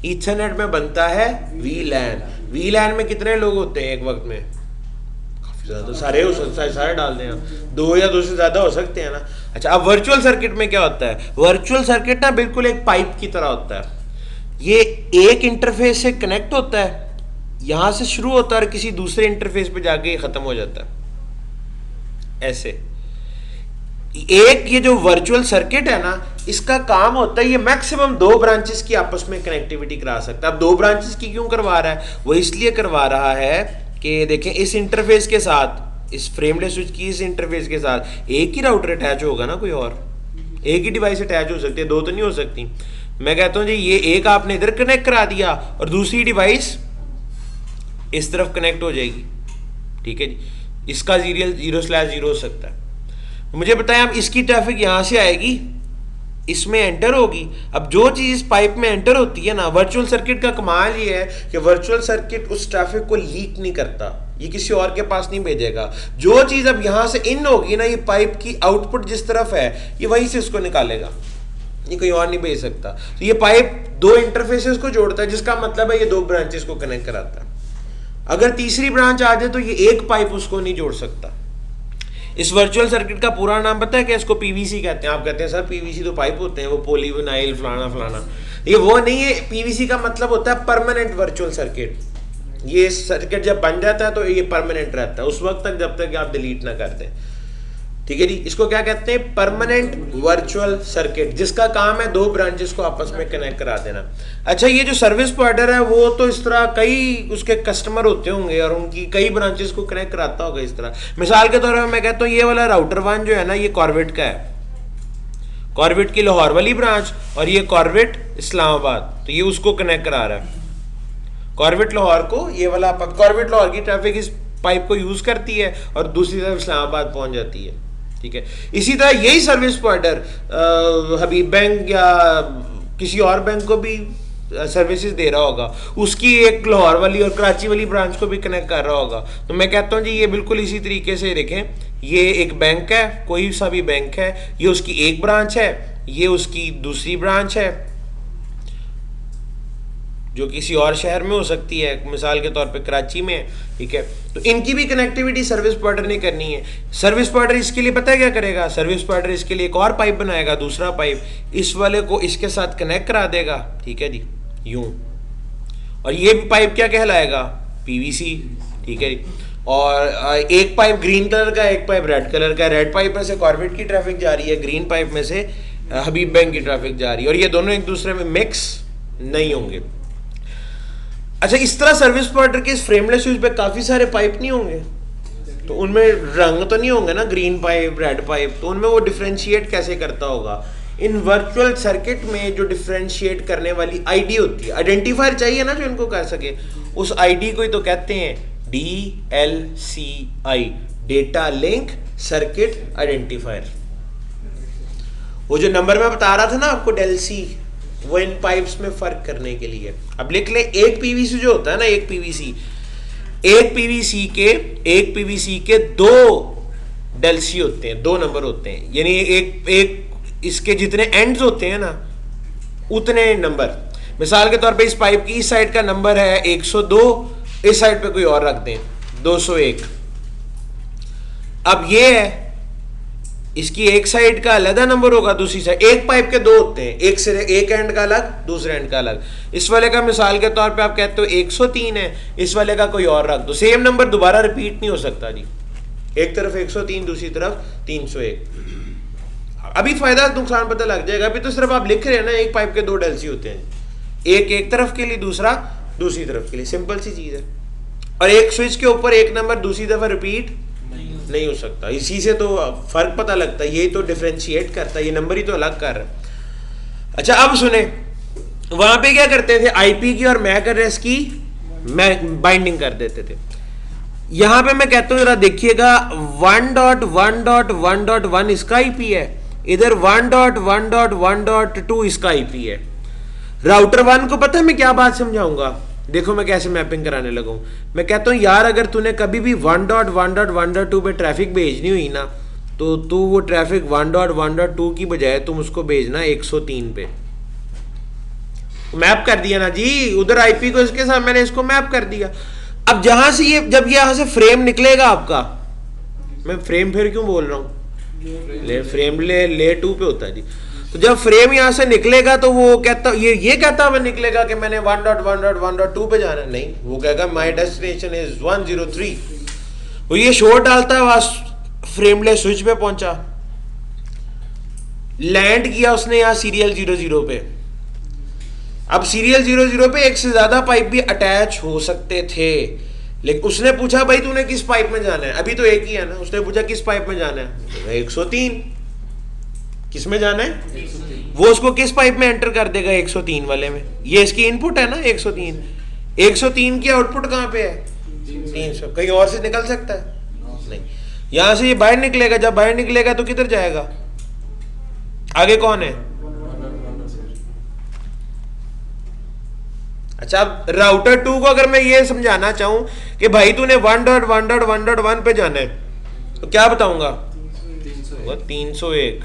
ईथरनेट में बनता है VLAN। VLAN में कितने लोग होते हैं एक वक्त में, काफी ज्यादा, सारे डाल दें आप, 2 या 2 से ज्यादा हो सकते हैं ना। अच्छा, अब वर्चुअल सर्किट में क्या होता है, वर्चुअल सर्किट ना बिल्कुल एक पाइप की तरह होता है। ये एक इंटरफेस से कनेक्ट होता है, यहां से शुरू होता है और किसी दूसरे इंटरफेस पे जाके खत्म हो जाता है। ऐसे एक ये जो वर्चुअल सर्किट है ना, इसका काम होता है, ये मैक्सिमम 2 ब्रांचेस की आपस में कनेक्टिविटी करा सकता है। अब 2 ब्रांचेस की क्यों करवा रहा है, वो इसलिए करवा रहा है कि देखें, इस इंटरफेस के साथ, इस फ्रेमलेस स्विच की इस इंटरफेस के साथ एक ही राउटर अटैच होगा ना, कोई और एक ही डिवाइस अटैच हो सकती है, 2 तो नहीं हो सकती। मैं कहता हूँ जी, ये एक आपने इधर कनेक्ट करा दिया और दूसरी डिवाइस इस तरफ कनेक्ट हो जाएगी, ठीक है जी, इसका सीरियल 0/0 हो सकता है। मुझे बताएं, अब इसकी ट्रैफिक यहां से आएगी, इसमें एंटर होगी। अब जो चीज पाइप में एंटर होती है ना, वर्चुअल सर्किट का कमाल ये है कि वर्चुअल सर्किट उस ट्रैफिक को लीक नहीं करता, ये किसी और के पास नहीं भेजेगा। जो चीज अब यहां से इन होगी ना, ये पाइप की आउटपुट जिस तरफ है, ये वहीं से उसको निकालेगा, ये कोई और नहीं भेज सकता। तो ये पाइप 2 इंटरफेसेस को जोड़ता है, जिसका मतलब है ये 2 ब्रांचेस को कनेक्ट कराता है। अगर तीसरी ब्रांच आ जाए तो ये एक पाइप उसको नहीं जोड़ सकता। इस वर्चुअल सर्किट का पूरा नाम पता है क्या? इसको पीवीसी कहते हैं। आप कहते हैं सर पीवीसी तो पाइप होते हैं, वो पॉलीविनाइल फलाना फलाना, ये वो नहीं है। पीवीसी का मतलब होता है परमानेंट वर्चुअल सर्किट। ये सर्किट जब बन जाता है तो ये परमानेंट रहता है उस वक्त तक जब तक आप डिलीट ना कर दें, ठीक है जी। इसको क्या कहते हैं? परमानेंट वर्चुअल सर्किट, जिसका काम है दो ब्रांचेस को आपस में कनेक्ट करा देना। अच्छा, ये जो सर्विस प्रोवाइडर है वो तो इस तरह कई उसके कस्टमर होते होंगे और उनकी कई ब्रांचेस को कनेक्ट कराता होगा इस तरह। मिसाल के तौर पर मैं कहता हूँ ये वाला राउटर 1 जो है ना, ये कॉर्बेट का है, कॉर्बेट की लाहौर वाली ब्रांच, और ये कॉर्बेट इस्लामाबाद, तो ये उसको कनेक्ट करा रहा है कॉर्बेट लाहौर को। ये वाला कॉर्बेट लाहौर की ट्रैफिक इस पाइप को यूज करती है और दूसरी तरफ इस्लामाबाद पहुंच जाती है, ठीक है। इसी तरह यही सर्विस प्रोवाइडर हबीब बैंक या किसी और बैंक को भी सर्विसेज दे रहा होगा, उसकी एक लाहौर वाली और कराची वाली ब्रांच को भी कनेक्ट कर रहा होगा। तो मैं कहता हूँ जी ये बिल्कुल इसी तरीके से देखें, ये एक बैंक है, कोई सा भी बैंक है, ये उसकी एक ब्रांच है, ये उसकी दूसरी ब्रांच है जो किसी और शहर में हो सकती है, मिसाल के तौर पे कराची में, ठीक है। तो इनकी भी कनेक्टिविटी सर्विस प्रोवाइडर ने करनी है। सर्विस प्रोवाइडर इसके लिए पता है क्या करेगा? सर्विस प्रोवाइडर इसके लिए एक और पाइप बनाएगा, दूसरा पाइप, इस वाले को इसके साथ कनेक्ट करा देगा, ठीक है जी, यूं। और ये पाइप क्या कहलाएगा? पीवीसी, ठीक है जी। और एक पाइप ग्रीन कलर का, एक पाइप रेड कलर का। रेड पाइप में से कॉर्बेट की ट्रैफिक जा रही है, ग्रीन पाइप में से हबीब बैंक की ट्रैफिक जा रही है, और ये दोनों एक दूसरे में मिक्स नहीं होंगे। अच्छा, इस तरह सर्विस प्रोवाइडर के इस फ्रेमलेस स्विच पे काफी सारे पाइप नहीं होंगे, तो उनमें रंग तो नहीं होंगे ना, ग्रीन पाइप रेड पाइप, तो उनमें वो डिफरेंशिएट कैसे करता होगा? इन वर्चुअल सर्किट में जो डिफरेंशिएट करने वाली आईडी होती है, आइडेंटिफायर चाहिए ना जो इनको कर सके, उस आईडी को ही तो कहते हैं DLCI, data link circuit identifier. वो जो नंबर मैं बता रहा था ना आपको डेलसी, वो इन पाइप्स में फर्क करने के लिए। अब लिख ले, एक पीवीसी जो होता है ना, एक पीवीसी के दो डेलसी होते हैं, दो नंबर होते हैं, यानी एक इसके जितने एंड्स होते हैं ना उतने नंबर। मिसाल के तौर पे इस पाइप की इस साइड का नंबर है 102, इस साइड पे कोई और रख दें 201। अब ये है, इसकी एक साइड का अलग नंबर होगा, दूसरी साइड, एक पाइप के दो होते हैं, एक से एक एंड का अलग, दूसरे एंड का अलग। इस वाले का मिसाल के तौर पे आप कहते हो 103 है, इस वाले का कोई और रख दो, सेम नंबर दोबारा रिपीट नहीं हो सकता जी। एक तरफ 103, दूसरी तरफ 301। अभी फायदा नुकसान पता लग जाएगा। अभी तो सिर्फ आप लिख रहे हैं ना, एक पाइप के दो डेलसी होते हैं, एक तरफ के लिए, दूसरा दूसरी तरफ के लिए, सिंपल सी चीज है। और एक स्विच के ऊपर एक नंबर दूसरी दफा रिपीट नहीं हो सकता। इसी से तो फर्क पता लगता है, यही तो डिफरेंशिएट करता है, ये नंबर ही तो अलग कर रहा है। अच्छा, अब सुने, वहां पे क्या करते थे, आईपी की और मैक एड्रेस की बाइंडिंग कर देते थे। यहां पे मैं कहता हूं जरा देखिएगा, 1.1.1.1 इसका आईपी है, इधर 1.1.1.2 इसका आईपी है। राउटर 1 को पता है मैं क्या बात समझाऊंगा? देखो मैं कैसे मैपिंग कराने लगा हूं। मैं कहता हूं यार, अगर तूने कभी भी 1.1.1.2 पे ट्रैफिक भेजनी हुई ना, तो तू वो ट्रैफिक 1.1.2 की बजाय तुम उसको भेजना 103 पे। मैप कर दिया ना जी, उधर आईपी को इसके साथ मैंने इसको मैप कर दिया। अब जहां से ये, जब यहां से फ्रेम निकलेगा आपका, मैं फ्रेम फिर क्यों बोल रहा हूं, फ्रेम ले 2 पे होता है जी। तो जब फ्रेम यहां से निकलेगा तो वो कहता, ये कहता हुआ निकलेगा कि मैंने 1.1.1.2 पे जाना है, नहीं, वो कहेगा माय डेस्टिनेशन इज 103। वो ये शोर डालता है, फ्रेमलेस स्विच पे पहुंचा, लैंड किया उसने यहां सीरियल 00 पे। अब सीरियल 00 पे एक से ज्यादा पाइप भी अटैच हो सकते थे, लेकिन उसने पूछा भाई तूने किस पाइप में जाना है, अभी तो एक ही है ना, उसने पूछा किस पाइप में जाना है, 103। किस में जाना है, वो उसको किस पाइप में एंटर कर देगा, 103 वाले में। ये इसकी इनपुट है ना 103, 103 की आउटपुट कहां पे है, 300। कहीं और से निकल सकता है नहीं, यहां से ये बाहर निकलेगा, जब बाहर निकलेगा तो किधर जाएगा, आगे कौन है। अच्छा, अब राउटर 2 को अगर मैं ये समझाना चाहूं कि भाई तूने 1.1.1.1 पे जाना है, तो क्या बताऊंगा, 301।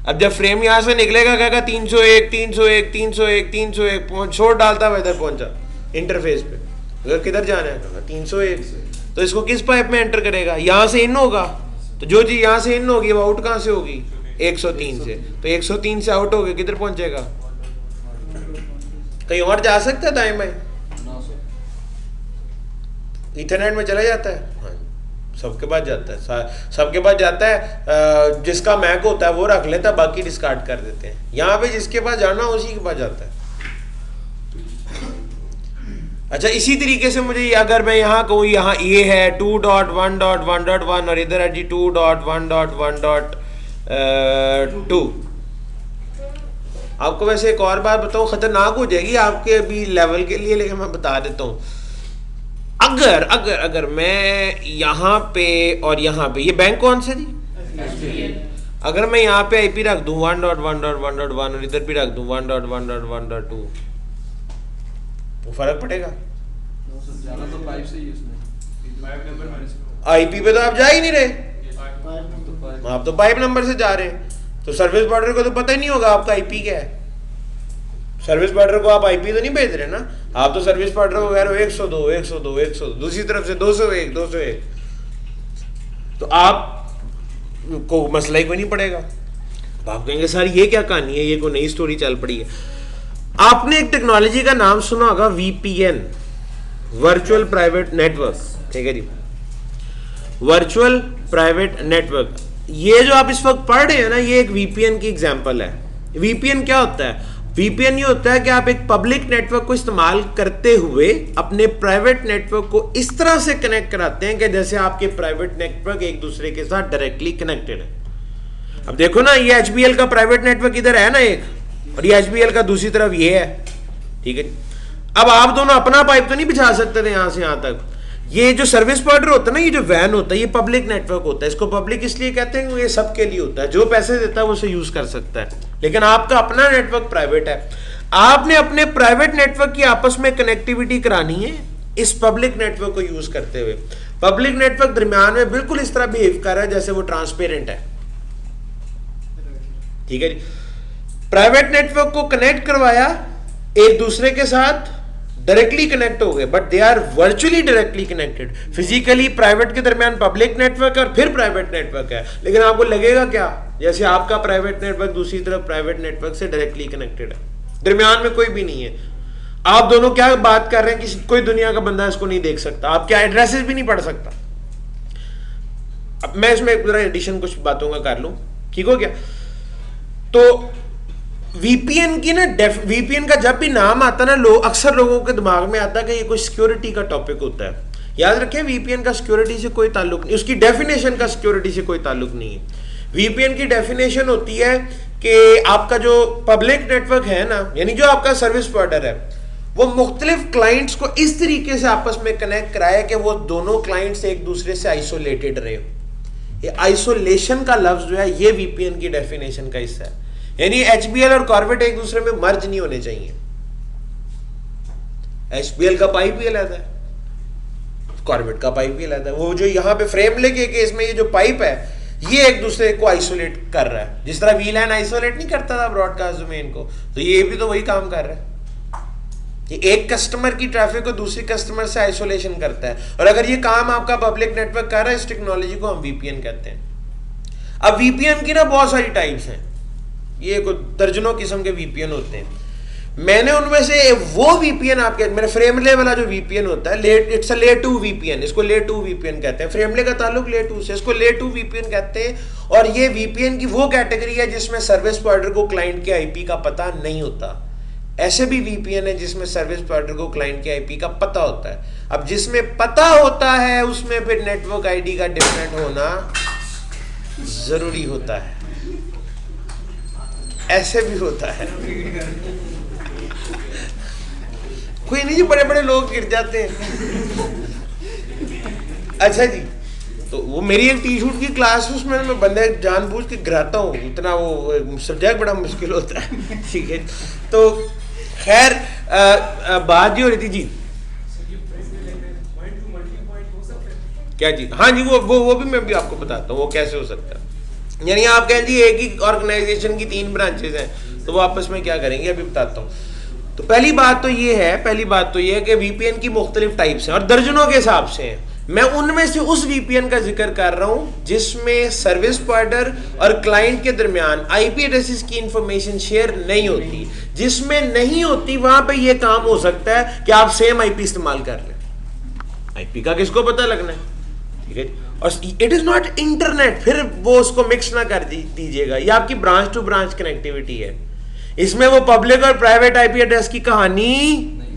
अब जब फ्रेम यहां से निकलेगा कहेगा 301 301 301 301, छोड़ डालता हुआ इधर पहुंचा इंटरफेस पे, अगर किधर जाना है 301, तो इसको किस पाइप में एंटर करेगा? यहाँ से इन होगा, तो जो चीज यहाँ से इन होगी वो आउट कहाँ से होगी? 103 से। तो 103 से आउट हो गया, किधर पहुंचेगा? कहीं और जा सकता है दाएं बाएं? इथरनेट में चला जाता है? हाँ, सबके पास जाता है, सबके पास जाता है। जिसका मैक होता है वो रख लेता है, बाकी डिस्कार्ड कर देते हैं। यहाँ पे जिसके पास जाना उसी के पास जाता है। अच्छा, इसी तरीके से मुझे अगर मैं यहाँ कहूँ, यहाँ ये है 2.1.1.1 और इधर है जी 2.1.1.2। आपको वैसे एक और बात बताऊँ, खतरनाक हो जाएगी आपके अभी लेवल के लिए, लेकिन मैं बता देता हूँ। अगर अगर अगर मैं यहाँ पे और यहाँ पे, ये बैंक कौन सा जी? अगर मैं यहाँ पे आईपी रख दूं 1.1.1.1 और इधर भी रख दूं 1.1.1.2, वो फर्क पड़ेगा? आईपी पे तो आप जा ही नहीं रहे, आप तो पाइप नंबर से जा रहे हैं। तो सर्विस प्रोवाइडर को तो पता ही नहीं होगा आपका आईपी क्या है। सर्विस प्रोवाइडर को आप आईपी तो नहीं भेज रहे ना, आप तो सर्विस प्रोवाइडर को कह रहे हो 102 102 102, दूसरी तरफ से 201 201, तो आप को मसला ही कोई नहीं पड़ेगा। तो आप कहेंगे सर ये क्या कहानी है, ये कोई नई स्टोरी चल पड़ी है। आपने एक टेक्नोलॉजी का नाम सुना होगा, VPN, वर्चुअल प्राइवेट नेटवर्क, ठीक है जी, वर्चुअल प्राइवेट नेटवर्क। ये जो आप इस वक्त पढ़ रहे हैं ना, ये एक VPN की एग्जांपल है। VPN क्या होता है? VPN ये होता है कि आप एक पब्लिक नेटवर्क को इस्तेमाल करते हुए अपने प्राइवेट नेटवर्क को इस तरह से कनेक्ट कराते हैं कि जैसे आपके प्राइवेट नेटवर्क एक दूसरे के साथ डायरेक्टली कनेक्टेड है। अब देखो ना, ये HBL का प्राइवेट नेटवर्क इधर है ना एक, और ये HBL का दूसरी तरफ ये है, ठीक है। अब आप दोनों अपना पाइप तो नहीं बिछा सकते थे यहां से यहां तक। ये जो सर्विस प्रोवाइडर होता है ना, ये जो वैन होता है, ये पब्लिक नेटवर्क होता है। इसको पब्लिक इसलिए कहते हैं कि ये सबके लिए होता है, जो पैसे देता है वो उसे यूज कर सकता है। लेकिन आपका अपना नेटवर्क प्राइवेट है, आपने अपने प्राइवेट नेटवर्क की आपस में कनेक्टिविटी करानी है इस पब्लिक नेटवर्क को यूज करते हुए। पब्लिक नेटवर्क दरमियान में बिल्कुल इस तरह बिहेव कर रहा है जैसे वो ट्रांसपेरेंट है, ठीक है जी। प्राइवेट नेटवर्क को कनेक्ट करवाया, एक दूसरे के साथ डायरेक्टली कनेक्ट हो गए, but they are virtually directly connected. Physically private के दरमियान पब्लिक नेटवर्क है और फिर प्राइवेट नेटवर्क है, लेकिन आपको लगेगा क्या जैसे आपका प्राइवेट नेटवर्क दूसरी तरफ प्राइवेट नेटवर्क से डायरेक्टली कनेक्टेड है, दरमियान में कोई भी नहीं है। आप दोनों क्या बात कर रहे हैं कि कोई दुनिया का बंदा इसको नहीं देख सकता, आप क्या एड्रेसेस भी नहीं पढ़ सकता। अब मैं इसमें जरा एडिशन कुछ बातों का कर लूं, ठीक हो गया। तो VPN की ना, VPN का जब भी नाम आता ना, अक्सर लोगों के दिमाग में आता है कि ये कोई सिक्योरिटी का टॉपिक होता है। याद रखें, VPN का सिक्योरिटी से कोई ताल्लुक नहीं, उसकी डेफिनेशन का सिक्योरिटी से कोई ताल्लुक नहीं है। VPN की डेफिनेशन होती है कि आपका जो पब्लिक नेटवर्क है ना, यानी जो आपका सर्विस प्रोवाइडर है, वो मुख्तलिफ क्लाइंट्स को इस तरीके से आपस में कनेक्ट कराए कि वो दोनों क्लाइंट्स एक दूसरे से आइसोलेटेड रहे। ये आइसोलेशन का लफ्ज जो है, ये VPN की डेफिनेशन का हिस्सा है। यानी HBL और कॉर्बेट एक दूसरे में मर्ज नहीं होने चाहिए। HBL का पाइप भी अलग है, कॉर्बेट का पाइप भी अलग है। वो जो यहाँ पे फ्रेम लेके केस में ये जो पाइप है, ये एक दूसरे को आइसोलेट कर रहा है। जिस तरह VLAN आइसोलेट नहीं करता था ब्रॉडकास्ट डोमेन को, तो ये भी तो वही काम कर रहा है। ये एक कस्टमर की ट्रैफिक को दूसरी कस्टमर से आइसोलेशन करता है। और अगर ये काम आपका पब्लिक नेटवर्क कर रहा है, इस टेक्नोलॉजी को हम VPN कहते हैं। अब VPN की ना बहुत सारी टाइप्स हैं, ये दर्जनों किस्म के VPN होते हैं। मैंने उनमें से वो VPN आपके मेरे फ्रेमले वाला जो VPN होता है, इट्स अ लेयर 2 VPN, इसको लेयर 2 VPN कहते हैं। फ्रेमले का ताल्लुक लेयर 2 से, इसको लेयर 2 VPN कहते हैं। और ये VPN की वो कैटेगरी है जिसमें सर्विस प्रोवाइडर को क्लाइंट के IP का पता नहीं होता। ऐसे भी VPN है जिसमें सर्विस प्रोवाइडर को क्लाइंट के IP का पता होता है। अब जिसमें पता होता है उसमें फिर नेटवर्क ID का डिफरेंट होना जरूरी होता है। ऐसे भी होता है, कोई नहीं जी, बड़े बड़े लोग गिर जाते हैं। अच्छा जी, तो वो मेरी एक टी-शूट की क्लास, उसमें मैं बंदे जानबूझ के गिराता हूँ, इतना वो सब्जेक्ट बड़ा मुश्किल होता है, ठीक है। तो खैर बात ये हो रही थी जी, क्या जी, हाँ जी, वो भी मैं भी आपको बताता हूँ वो कैसे हो सकता है। यानी आप कहें जी एक ही ऑर्गेनाइजेशन की 3 ब्रांचेस हैं, तो वो आपस में क्या करेंगे अभी बताता हूँ। तो पहली बात तो ये है कि वीपीएन की मुख्तलिफ टाइप्स हैं और दर्जनों के हिसाब से हैं। मैं उनमें से उस वीपीएन का जिक्र कर रहा हूं जिसमें सर्विस प्रोवाइडर और क्लाइंट के दरमियान आईपी एड्रेसेस की इंफॉर्मेशन शेयर नहीं होती। जिसमें नहीं होती वहां पे ये काम हो सकता है कि आप सेम आईपी इस्तेमाल कर लें। आईपी का किसको पता लगना है, ठीक है। और इट इज नॉट इंटरनेट, फिर वो उसको मिक्स ना कर दीजिएगा। ये आपकी ब्रांच टू ब्रांच कनेक्टिविटी है। इसमें वो पब्लिक और प्राइवेट आईपी एड्रेस की कहानी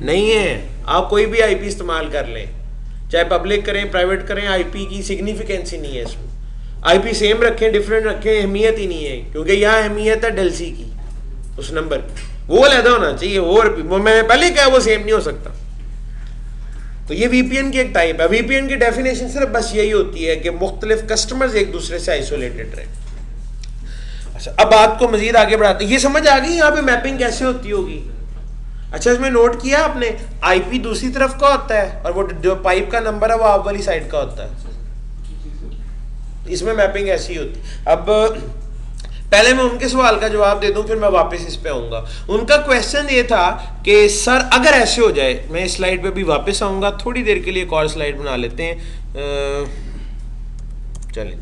नहीं है। आप कोई भी आईपी इस्तेमाल कर लें, चाहे पब्लिक करें प्राइवेट करें, आईपी की सिग्निफिकेंस ही नहीं है इसमें। आईपी सेम रखें डिफरेंट रखें, अहमियत ही नहीं है, क्योंकि यहाँ अहमियत है डेल्सी की, उस नंबर की, वो अलग होना चाहिए। वो मैंने पहले कहा वो सेम नहीं हो सकता। तो ये वीपीएन की एक टाइप है। वीपीएन की डेफिनेशन सिर्फ बस यही होती है कि मुख्तलिफ कस्टमर्स एक दूसरे से आइसोलेटेड रहे। अच्छा, अब बात को मजीद आगे बढ़ाते हैं। ये समझ आ गई यहाँ पे मैपिंग कैसे होती होगी। अच्छा, इसमें नोट किया आपने, आईपी दूसरी तरफ का होता है और वो जो पाइप का नंबर है वो आप वाली साइड का होता है। इसमें मैपिंग ऐसी होती है। अब पहले मैं उनके सवाल का जवाब दे दूं, फिर मैं वापस इस पे आऊंगा। उनका क्वेश्चन ये था कि सर अगर ऐसे हो जाए, मैं इस स्लाइड पे भी वापस आऊंगा, थोड़ी देर के लिए एक और स्लाइड बना लेते हैं। चलिए,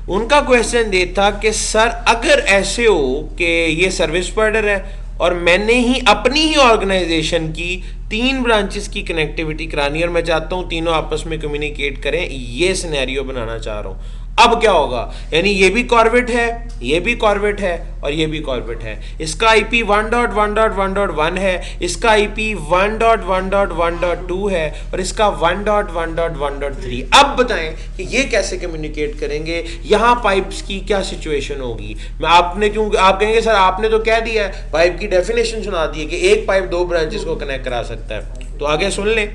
उनका क्वेश्चन ये था कि सर अगर ऐसे हो कि ये सर्विस प्रोवाइडर है और मैंने ही अपनी ही ऑर्गेनाइजेशन की 3 ब्रांचेस की कनेक्टिविटी करानी है और मैं चाहता हूं तीनों आपस में कम्युनिकेट करें, ये सिनेरियो बनाना चाह रहा हूं। अब क्या होगा, यानी ये भी कॉर्बेट है, ये भी कॉर्बेट है और ये भी कॉर्बेट है। इसका आईपी 1.1.1.1 है, इसका आईपी 1.1.1.2 है और इसका 1.1.1.3। अब बताएं कि ये कैसे कम्युनिकेट करेंगे, यहाँ पाइप्स की क्या सिचुएशन होगी। मैं आपने क्यों, आप कहेंगे सर आपने तो कह दिया है, पाइप की डेफिनेशन सुना दी है कि एक पाइप 2 ब्रांचेस को कनेक्ट करा सकता है। तो आगे सुन लें,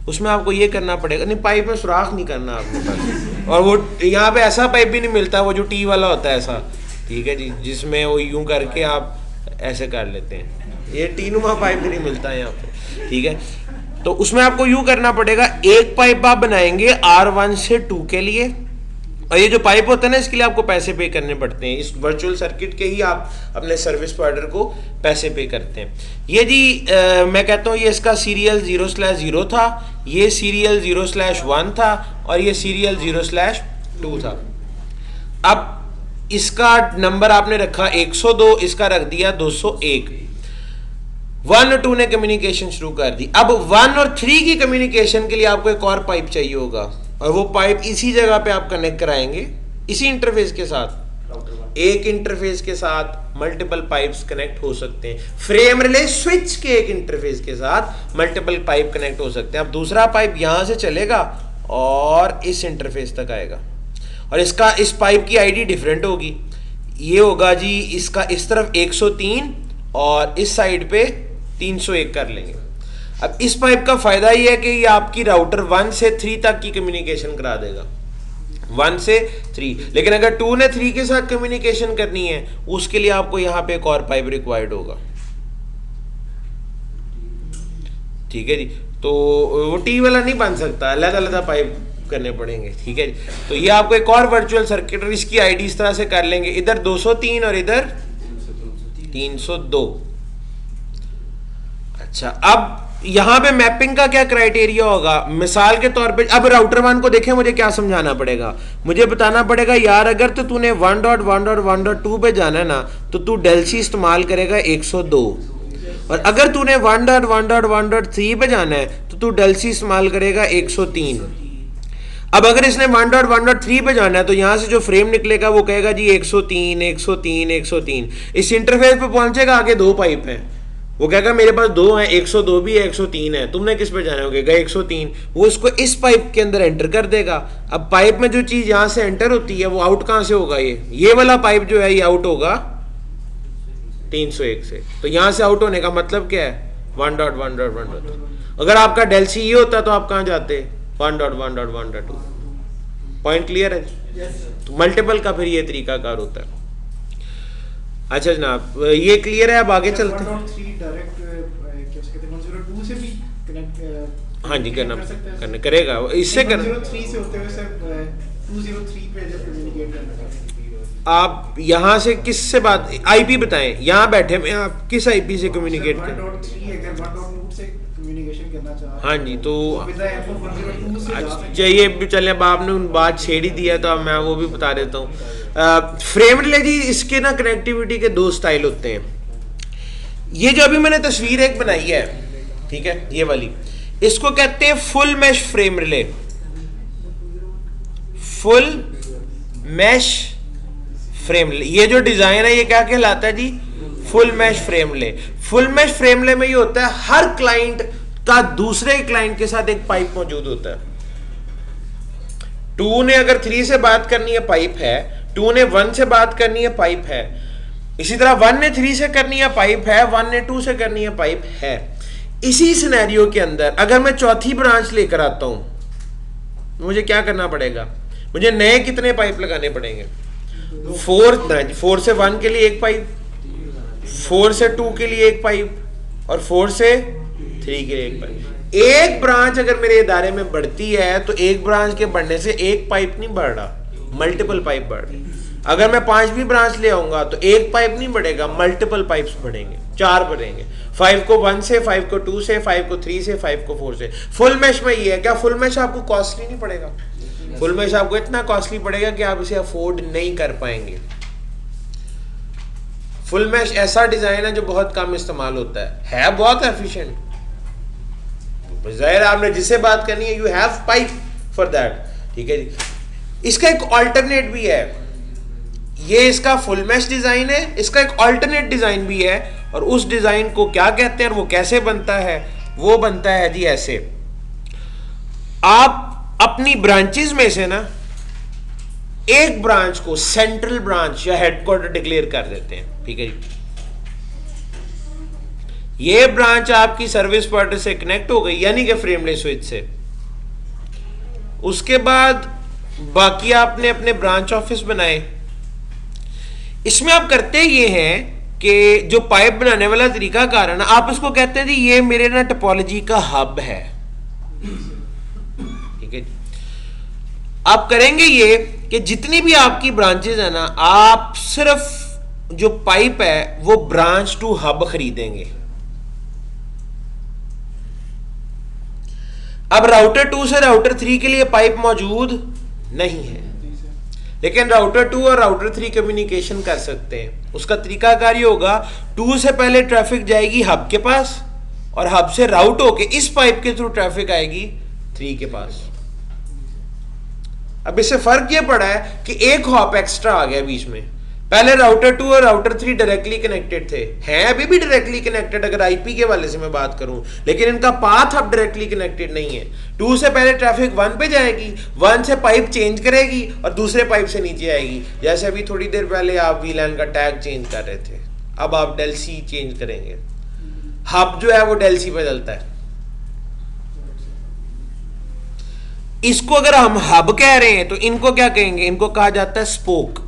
उसमें आपको ये करना पड़ेगा, नहीं पाइप में सुराख नहीं करना आपने, और वो यहाँ पे ऐसा पाइप भी नहीं मिलता वो जो टी वाला होता है ऐसा, ठीक है जी, जिसमें वो यूं करके आप ऐसे कर लेते हैं, ये टी नुमा पाइप भी नहीं मिलता है यहाँ पे, ठीक है। तो उसमें आपको यूं करना पड़ेगा, एक पाइप आप बनाएंगे R1 से 2 के लिए, और ये जो पाइप होता है ना इसके लिए आपको पैसे पे करने पड़ते हैं। इस वर्चुअल सर्किट के ही आप अपने सर्विस प्रोवाइडर को पैसे पे करते हैं। ये जी मैं कहता हूँ ये इसका सीरियल 0/0 था, ये सीरियल 0/1 था और ये सीरियल 0/2 था। अब इसका नंबर आपने रखा 102, इसका रख दिया 201। 1 और 2 ने कम्युनिकेशन शुरू कर दी। अब 1 और 3 की कम्युनिकेशन के लिए आपको एक और पाइप चाहिए होगा, और वो पाइप इसी जगह पे आप कनेक्ट कराएंगे, इसी इंटरफेस के साथ। एक इंटरफेस के साथ मल्टीपल पाइप्स कनेक्ट हो सकते हैं। फ्रेम रिले स्विच के एक इंटरफेस के साथ मल्टीपल पाइप कनेक्ट हो सकते हैं। अब दूसरा पाइप यहां से चलेगा और इस इंटरफेस तक आएगा, और इसका इस पाइप की आईडी डिफरेंट होगी। ये होगा जी इसका इस तरफ 103 और इस साइड पे 301 कर लेंगे। अब इस पाइप का फायदा ये है कि ये आपकी राउटर 1 से 3 तक की कम्युनिकेशन करा देगा, 1 से 3। लेकिन अगर 2 ने 3 के साथ कम्युनिकेशन करनी है उसके लिए आपको यहाँ पे एक और पाइप रिक्वायर्ड होगा, ठीक है जी। तो वो टी वाला नहीं बन सकता, अलग अलग पाइप करने पड़ेंगे, ठीक है जी। तो ये आपको एक और वर्चुअल सर्किट, और इसकी आईडी इस तरह से कर लेंगे, इधर 203 और इधर 302। अच्छा, अब यहां पे मैपिंग का क्या क्राइटेरिया होगा। मिसाल के तौर पे अब राउटर 1 को देखें, मुझे क्या समझाना पड़ेगा, मुझे बताना पड़ेगा यार अगर तो तूने 1.1.1.2 पे जाना है ना तो तू डेल्सी इस्तेमाल करेगा 102, और अगर तूने 1.1.1.3 पे जाना है तो तू डेल्सी इस्तेमाल करेगा 103। अब अगर इसने 1.1.3 पे जाना है तो यहां से जो फ्रेम निकलेगा वो कहेगा जी 103 103 103। इस इंटरफेस पे पहुंचेगा, आगे 2 पाइप है, वो कहेगा मेरे पास 2 है, 102 भी है 103 है, तुमने किस पे जाना होगा 103। वो इसको इस पाइप के अंदर एंटर कर देगा। अब पाइप में जो चीज यहां से एंटर होती है वो आउट कहां से होगा, ये वाला पाइप जो है ये आउट होगा 301 से। तो यहां से आउट होने का मतलब क्या है 1.1.1.2। अगर आपका डेल्सी ये होता तो आप कहां जाते 1.1.1.2। पॉइंट क्लियर है। तो मल्टीपल का फिर ये तरीकाकार होता है। अच्छा जनाब, ये क्लियर है, अब आगे चलते हैं। हाँ जी, करना करेगा, इससे करना 103 से होते हुए सर 203 पे जब कम्युनिकेट करना आप यहाँ से किससे बात, आईपी बताएं, यहाँ बैठे में आप किस आईपी से कम्युनिकेट करें? 1.3 अगर 1.2 से कम्युनिकेशन करना चाह रहे हैं, हाँ जी, तो विद द हेल्प ऑफ 102 से जा सकते हैं। चाहिए भी चले, अब आपने उन बात छेड़ ही दिया तो अब मैं वो भी बता देता हूँ। फ्रेम रिले जी, इसके ना कनेक्टिविटी के दो स्टाइल होते हैं। ये जो अभी मैंने तस्वीर एक बनाई है, ठीक है, ये वाली, इसको कहते हैं full mesh frame relay. Full mesh frame relay, ये जो डिजाइन है ये क्या कहलाता है जी? Full mesh frame relay. Full mesh frame relay में ये होता है हर क्लाइंट का दूसरे क्लाइंट के साथ एक पाइप मौजूद होता है। 2 ने अगर 3 से बात करनी है, पाइप है। 2 ने 1 से बात करनी है, पाइप है। इसी तरह 1 ने 3 से करनी है, पाइप है। 1 ने 2 से करनी है, पाइप है। इसी सिनेरियो के अंदर अगर मैं चौथी ब्रांच लेकर आता हूं, मुझे क्या करना पड़ेगा? मुझे नए कितने पाइप लगाने पड़ेंगे? 4 से 1 के लिए एक पाइप, 4 से 2 के लिए एक पाइप, और 4 से 3 के लिए एक पाइप। एक ब्रांच अगर मेरे इदारे में बढ़ती है तो एक ब्रांच के बढ़ने से एक पाइप नहीं बढ़ रहा, मल्टीपल पाइप बढ़ रही। अगर मैं 5वीं ब्रांच ले आऊंगा तो एक पाइप नहीं बढ़ेगा, मल्टीपल पाइप्स बढ़ेंगे, 4 बढ़ेंगे। 5 को 1 से, 5 को 2 से, 5 को 3 से, 5 को 4 से। फुल मैश में ये है, क्या फुल मैश आपको कॉस्टली नहीं पड़ेगा? फुल मैश आपको इतना कॉस्टली पड़ेगा कि आप इसे अफोर्ड नहीं कर पाएंगे। फुल मैश ऐसा डिजाइन है जो बहुत कम इस्तेमाल होता है बहुत एफिशिएंट। जाहिर आपने जिसे बात करनी है, you have pipe for that, ठीक है जी। इसका एक ऑल्टरनेट भी है, ये इसका फुल मैश डिजाइन है, इसका एक ऑल्टरनेट डिजाइन भी है, और उस डिजाइन को क्या कहते हैं और वो कैसे बनता है? वो बनता है जी ऐसे। आप अपनी ब्रांचेस में से ना एक ब्रांच को सेंट्रल ब्रांच या हेडक्वार्टर डिक्लेयर कर देते हैं, ठीक है जी। ये ब्रांच आपकी सर्विस पार्टनर से कनेक्ट हो गई, यानी कि फ्रेमलेस स्विच से। उसके बाद बाकी आपने अपने ब्रांच ऑफिस बनाए। इसमें आप करते ये हैं कि जो पाइप बनाने वाला तरीका कारण है, आप इसको कहते हैं जी ये मेरे ना टोपोलॉजी का हब है, ठीक है जी। आप करेंगे ये कि जितनी भी आपकी ब्रांचेज है ना, आप सिर्फ जो पाइप है वो ब्रांच टू हब खरीदेंगे। अब राउटर 2 से राउटर 3 के लिए पाइप मौजूद नहीं है, लेकिन राउटर 2 और राउटर 3 कम्युनिकेशन कर सकते हैं। उसका तरीकाकार ये होगा, 2 से पहले ट्रैफिक जाएगी हब के पास, और हब से राउट होके इस पाइप के थ्रू ट्रैफिक आएगी 3 के पास। अब इससे फर्क ये पड़ा है कि एक हॉप एक्स्ट्रा आ गया बीच में। पहले राउटर 2 और राउटर 3 डायरेक्टली कनेक्टेड थे, हैं अभी भी डायरेक्टली कनेक्टेड अगर आईपी के वाले से मैं बात करूं, लेकिन इनका पाथ अब डायरेक्टली कनेक्टेड नहीं है। 2 से पहले ट्रैफिक 1 पे जाएगी, 1 से पाइप चेंज करेगी और दूसरे पाइप से नीचे आएगी। जैसे अभी थोड़ी देर पहले आप वीलैन का टैग चेंज कर रहे थे, अब आप डेल सी चेंज करेंगे, हब जो है वो डेल सी पे चलता है। इसको अगर हम हब कह रहे हैं तो इनको क्या कहेंगे? इनको कहा जाता है स्पोक,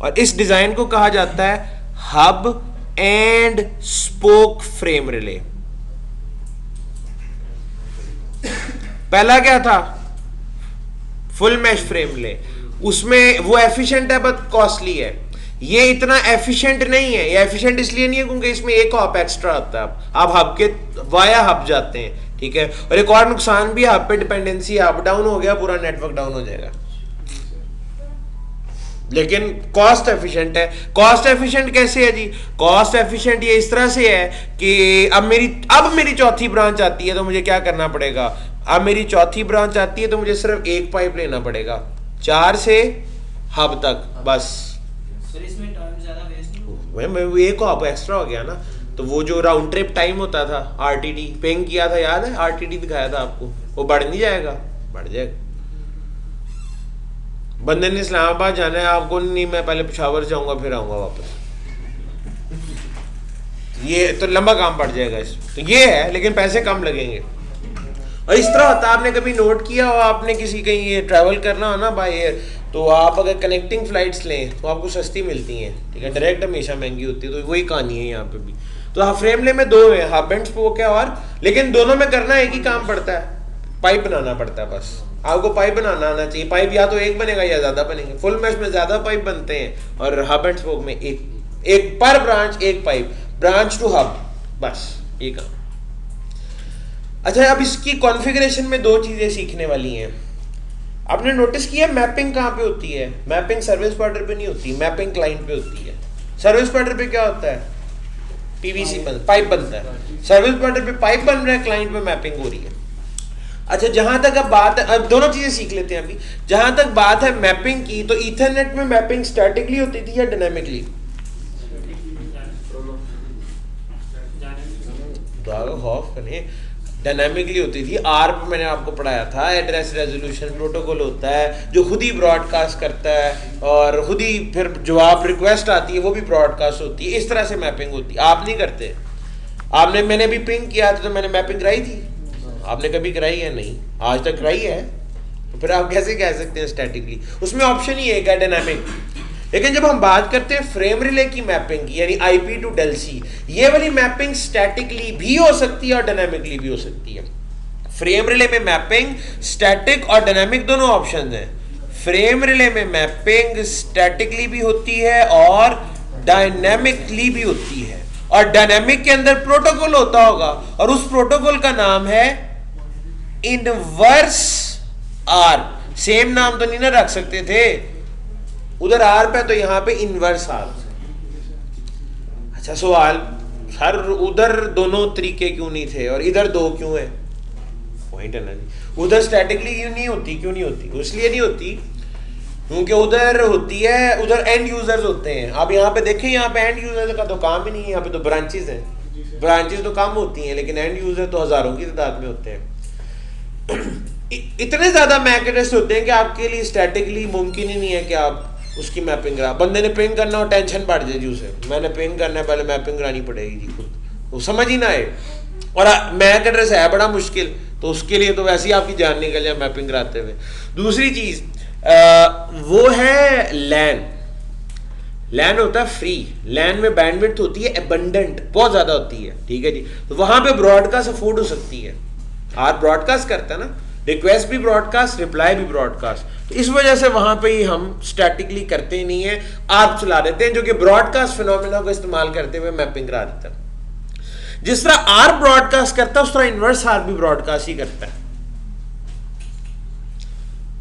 और इस डिजाइन को कहा जाता है hub and spoke frame relay. पहला क्या था? Full mesh frame relay. उसमें वो एफिशिएंट है बट कॉस्टली है। ये इतना एफिशिएंट नहीं है। ये एफिशिएंट इसलिए नहीं है क्योंकि इसमें एक हॉप एक्स्ट्रा आता है, आप हब के वाया हब जाते हैं, ठीक है। और एक और नुकसान भी, हब पे डिपेंडेंसी, अप डाउन हो गया पूरा नेटवर्क डाउन हो जाएगा। लेकिन कॉस्ट एफिशिएंट है। कॉस्ट एफिशिएंट कैसे है जी? कॉस्ट एफिशिएंट ये इस तरह से है कि अब मेरी चौथी ब्रांच आती है तो मुझे क्या करना पड़ेगा? अब मेरी चौथी ब्रांच आती है तो मुझे सिर्फ एक पाइप लेना पड़ेगा 4 से हब तक, बस। सर इसमें टाइम ज्यादा वेस्ट नहीं? एक हब एक्स्ट्रा हो गया ना, तो वो जो राउंड ट्रिप टाइम होता था, आरटीडी पिंग किया था, याद है? आरटीडी दिखाया था आपको, वो बढ़ नहीं जाएगा? बढ़ जाएगा। बंदे ने इस्लामाबाद जाना है, आपको नहीं, मैं पहले पेशावर जाऊंगा फिर आऊंगा वापस, ये तो लंबा काम पड़ जाएगा। इस तो ये है, लेकिन पैसे कम लगेंगे। और इस तरह होता है, आपने कभी नोट किया हो, आपने किसी कहीं ट्रैवल करना हो ना बाय एयर, तो आप अगर कनेक्टिंग फ्लाइट्स लें तो आपको सस्ती मिलती हैं, ठीक है। डायरेक्ट हमेशा महंगी होती है, तो वही कहानी है यहाँ पे भी। तो फ्रेमले में 2 है, हब एंड स्पोक है, और लेकिन दोनों में करना एक ही काम पड़ता है, पाइप बनाना पड़ता है बस। आपको पाइप बनाना आना चाहिए। पाइप या तो एक बनेगा या ज्यादा बनेंगे। फुल मैश में ज्यादा पाइप बनते हैं और हब एंड स्पोक में एक पर ब्रांच एक पाइप, ब्रांच टू हब, बस ये काम। अच्छा, अब इसकी कॉन्फ़िगरेशन में दो चीजें सीखने वाली हैं। आपने नोटिस किया मैपिंग कहाँ पे होती है? मैपिंग सर्विस प्रोवाइडर पे नहीं होती, मैपिंग क्लाइंट पे होती है। सर्विस प्रोवाइडर पे क्या होता है? पीवीसी पाइप बनता है। सर्विस प्रोवाइडर पे पाइप बन रहा है, क्लाइंट पे मैपिंग हो रही है। अच्छा, जहां तक अब बात है, अब दोनों चीजें सीख लेते हैं अभी। जहां तक बात है मैपिंग की, तो ईथरनेट में मैपिंग स्टैटिकली होती थी या डायनामिकली? डायनामिकली होती थी। आर्प मैंने आपको पढ़ाया था, एड्रेस रेजोल्यूशन प्रोटोकॉल होता है जो खुद ही ब्रॉडकास्ट करता है और खुद ही फिर जवाब रिक्वेस्ट आती है वो भी ब्रॉडकास्ट होती है। इस तरह से मैपिंग होती है। आप नहीं करते। मैंने भी पिंग किया था तो मैंने मैपिंग कराई थी, आपने कभी कराई है? नहीं, आज तक कराई है। तो फिर आप कैसे कह सकते हैं स्टैटिकली? उसमें ऑप्शन ही एक है, डायनामिक। लेकिन जब हम बात करते हैं फ्रेम रिले की मैपिंग की, यानी आईपी टू डेल्सी, ये वाली मैपिंग स्टैटिकली भी हो सकती है और डायनामिकली भी हो सकती है। फ्रेम रिले में मैपिंग स्टैटिक और डायनामिक दोनों ऑप्शन हैं। फ्रेम रिले में मैपिंग स्टैटिकली भी होती है और डायनामिकली भी होती है। और डायनामिक के अंदर प्रोटोकॉल होता होगा और उस प्रोटोकॉल का नाम है इनवर्स आर्प। सेम नाम तो नहीं ना रख सकते थे, उधर आर्प है तो यहां पे इनवर्स आर्प। अच्छा, सवाल, सर उधर दोनों तरीके क्यों नहीं थे और इधर दो क्यों है? पॉइंट है ना जी। उधर स्टैटिकली क्यों नहीं होती? इसलिए नहीं होती क्योंकि उधर होती है, उधर एंड यूजर्स होते हैं। आप यहाँ पे देखें, यहाँ पे एंड यूजर का तो काम ही नहीं है, यहाँ पे तो ब्रांचेस हैं। ब्रांचेस तो कम होती हैं लेकिन एंड यूजर तो हजारों की तादाद में होते हैं। इतने ज्यादा मैक एड्रेस होते हैं कि आपके लिए स्टैटिकली मुमकिन ही नहीं है कि आप उसकी मैपिंग करा। बंदे ने पिंग करना और टेंशन बढ़ जाए जी उसे, मैंने पिंग करना है, पहले मैपिंग करानी पड़ेगी जी खुद, वो समझ ही ना आए। और मैक एड्रेस है बड़ा मुश्किल, तो उसके लिए तो वैसे ही आपकी जान निकल जाए मैपिंग कराते हुए। दूसरी चीज वो है लैन। लैन होता है फ्री। लैन में बैंडविड्थ होती है एबंडेंट, बहुत ज्यादा होती है, ठीक है जी। तो वहां पे ब्रॉडकास्ट अफोर्ड हो सकती है। आप ब्रॉडकास्ट करते हैं ना, रिक्वेस्ट भी ब्रॉडकास्ट, रिप्लाई भी ब्रॉडकास्ट, तो इस वजह से वहां पे ही हम स्टैटिकली करते ही नहीं है, आप चला देते हैं, जो कि ब्रॉडकास्ट फिनोमेना को इस्तेमाल करते हुए मैपिंग करा देता है। जिस तरह आर ब्रॉडकास्ट करता है उस तरह इनवर्स आर भी ब्रॉडकास्ट ही करता है।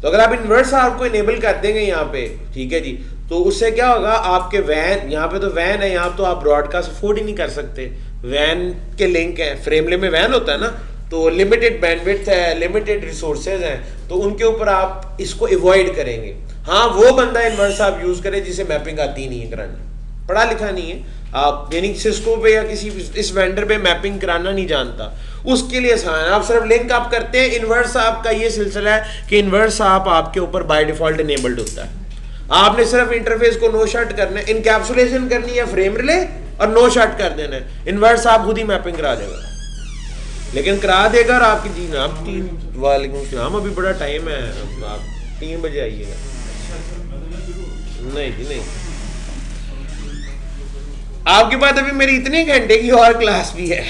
तो अगर आप इनवर्स आर को इनेबल कर देंगे यहाँ पे, ठीक है जी, तो उससे क्या होगा, आपके वैन, यहाँ पे तो वैन है, यहाँ तो आप ब्रॉडकास्ट अफोर्ड ही नहीं कर सकते। वैन के लिंक है, फ्रेमले में वैन होता है ना, तो लिमिटेड बैंडविड्थ है, लिमिटेड रिसोर्सेज हैं, तो उनके ऊपर आप इसको अवॉइड करेंगे। हाँ, वो बंदा इनवर्स आप यूज करें जिसे मैपिंग आती ही नहीं है करानी, पढ़ा लिखा नहीं है, आप यानी सिस्को पे या किसी इस वेंडर पे मैपिंग कराना नहीं जानता, उसके लिए आसान है। आप सिर्फ लिंक आप करते हैं। इनवर्स आपका ये सिलसिला है कि इनवर्स आपके ऊपर बाय डिफॉल्ट इनेबल्ड होता है। आपने सिर्फ इंटरफेस को नो शट करना है, इनकैप्सुलेशन करनी है फ्रेम रिले और नो शट कर देना है। इनवर्स आप खुद ही मैपिंग करा देगा, लेकिन करा देगा। और आपकी जी ना, आप वालेकुम सलाम, अभी बड़ा टाइम है, आप 3 बजे आइएगा। नहीं जी नहीं, आपके पास अभी मेरी इतने घंटे की और क्लास भी है।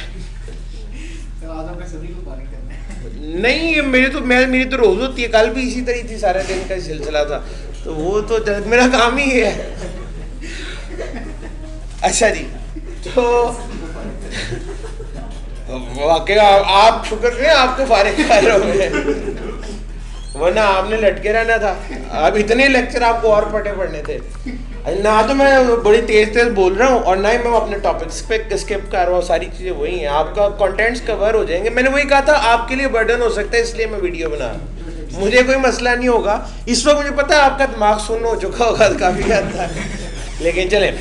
नहीं, मेरी तो रोज होती है, कल भी इसी तरह थी, सारे दिन का सिलसिला था, तो वो तो मेरा काम ही है। अच्छा जी, तो वाकई आप शुक्र करें आपको फारिग कर रहे हैं, वरना आपने लटके रहना था। अब इतने लेक्चर आपको और पढ़ने थे ना, तो मैं बड़ी तेज बोल रहा हूँ और ना ही मैं अपने टॉपिक्स पे स्किप कर रहा हूँ। सारी चीज़ें वही हैं, आपका कंटेंट्स कवर हो जाएंगे। मैंने वही कहा था आपके लिए बर्डन हो सकता है, इसलिए मैं वीडियो बना रहा हूँ। मुझे कोई मसला नहीं होगा इस वक्त, मुझे पता है आपका दिमाग सुन्न हो चुका होगा काफ़ी हद तक, लेकिन चलें।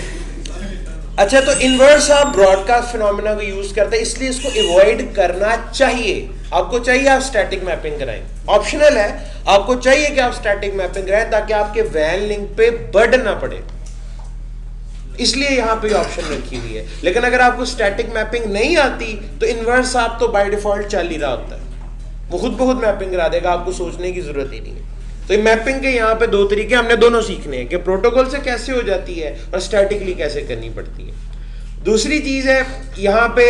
अच्छा, तो इनवर्स आप ब्रॉडकास्ट फिनोमेना को यूज करते हैं, इसलिए इसको अवॉइड करना चाहिए। आपको चाहिए आप स्टैटिक मैपिंग कराएं, ऑप्शनल है, आपको चाहिए कि आप स्टैटिक मैपिंग कराएं ताकि आपके वैन लिंक पे बर्डन ना पड़े, इसलिए यहां पे ऑप्शन रखी हुई है। लेकिन अगर आपको स्टैटिक मैपिंग नहीं आती तो इनवर्स आप तो बाय डिफॉल्ट चल ही रहा होता है, वो खुद ब खुद मैपिंग करा देगा, आपको सोचने की जरूरत ही नहीं है। तो ये मैपिंग के यहाँ पे 2 तरीके हमने दोनों सीखने हैं कि प्रोटोकॉल से कैसे हो जाती है और स्टैटिकली कैसे करनी पड़ती है। दूसरी चीज है यहाँ पे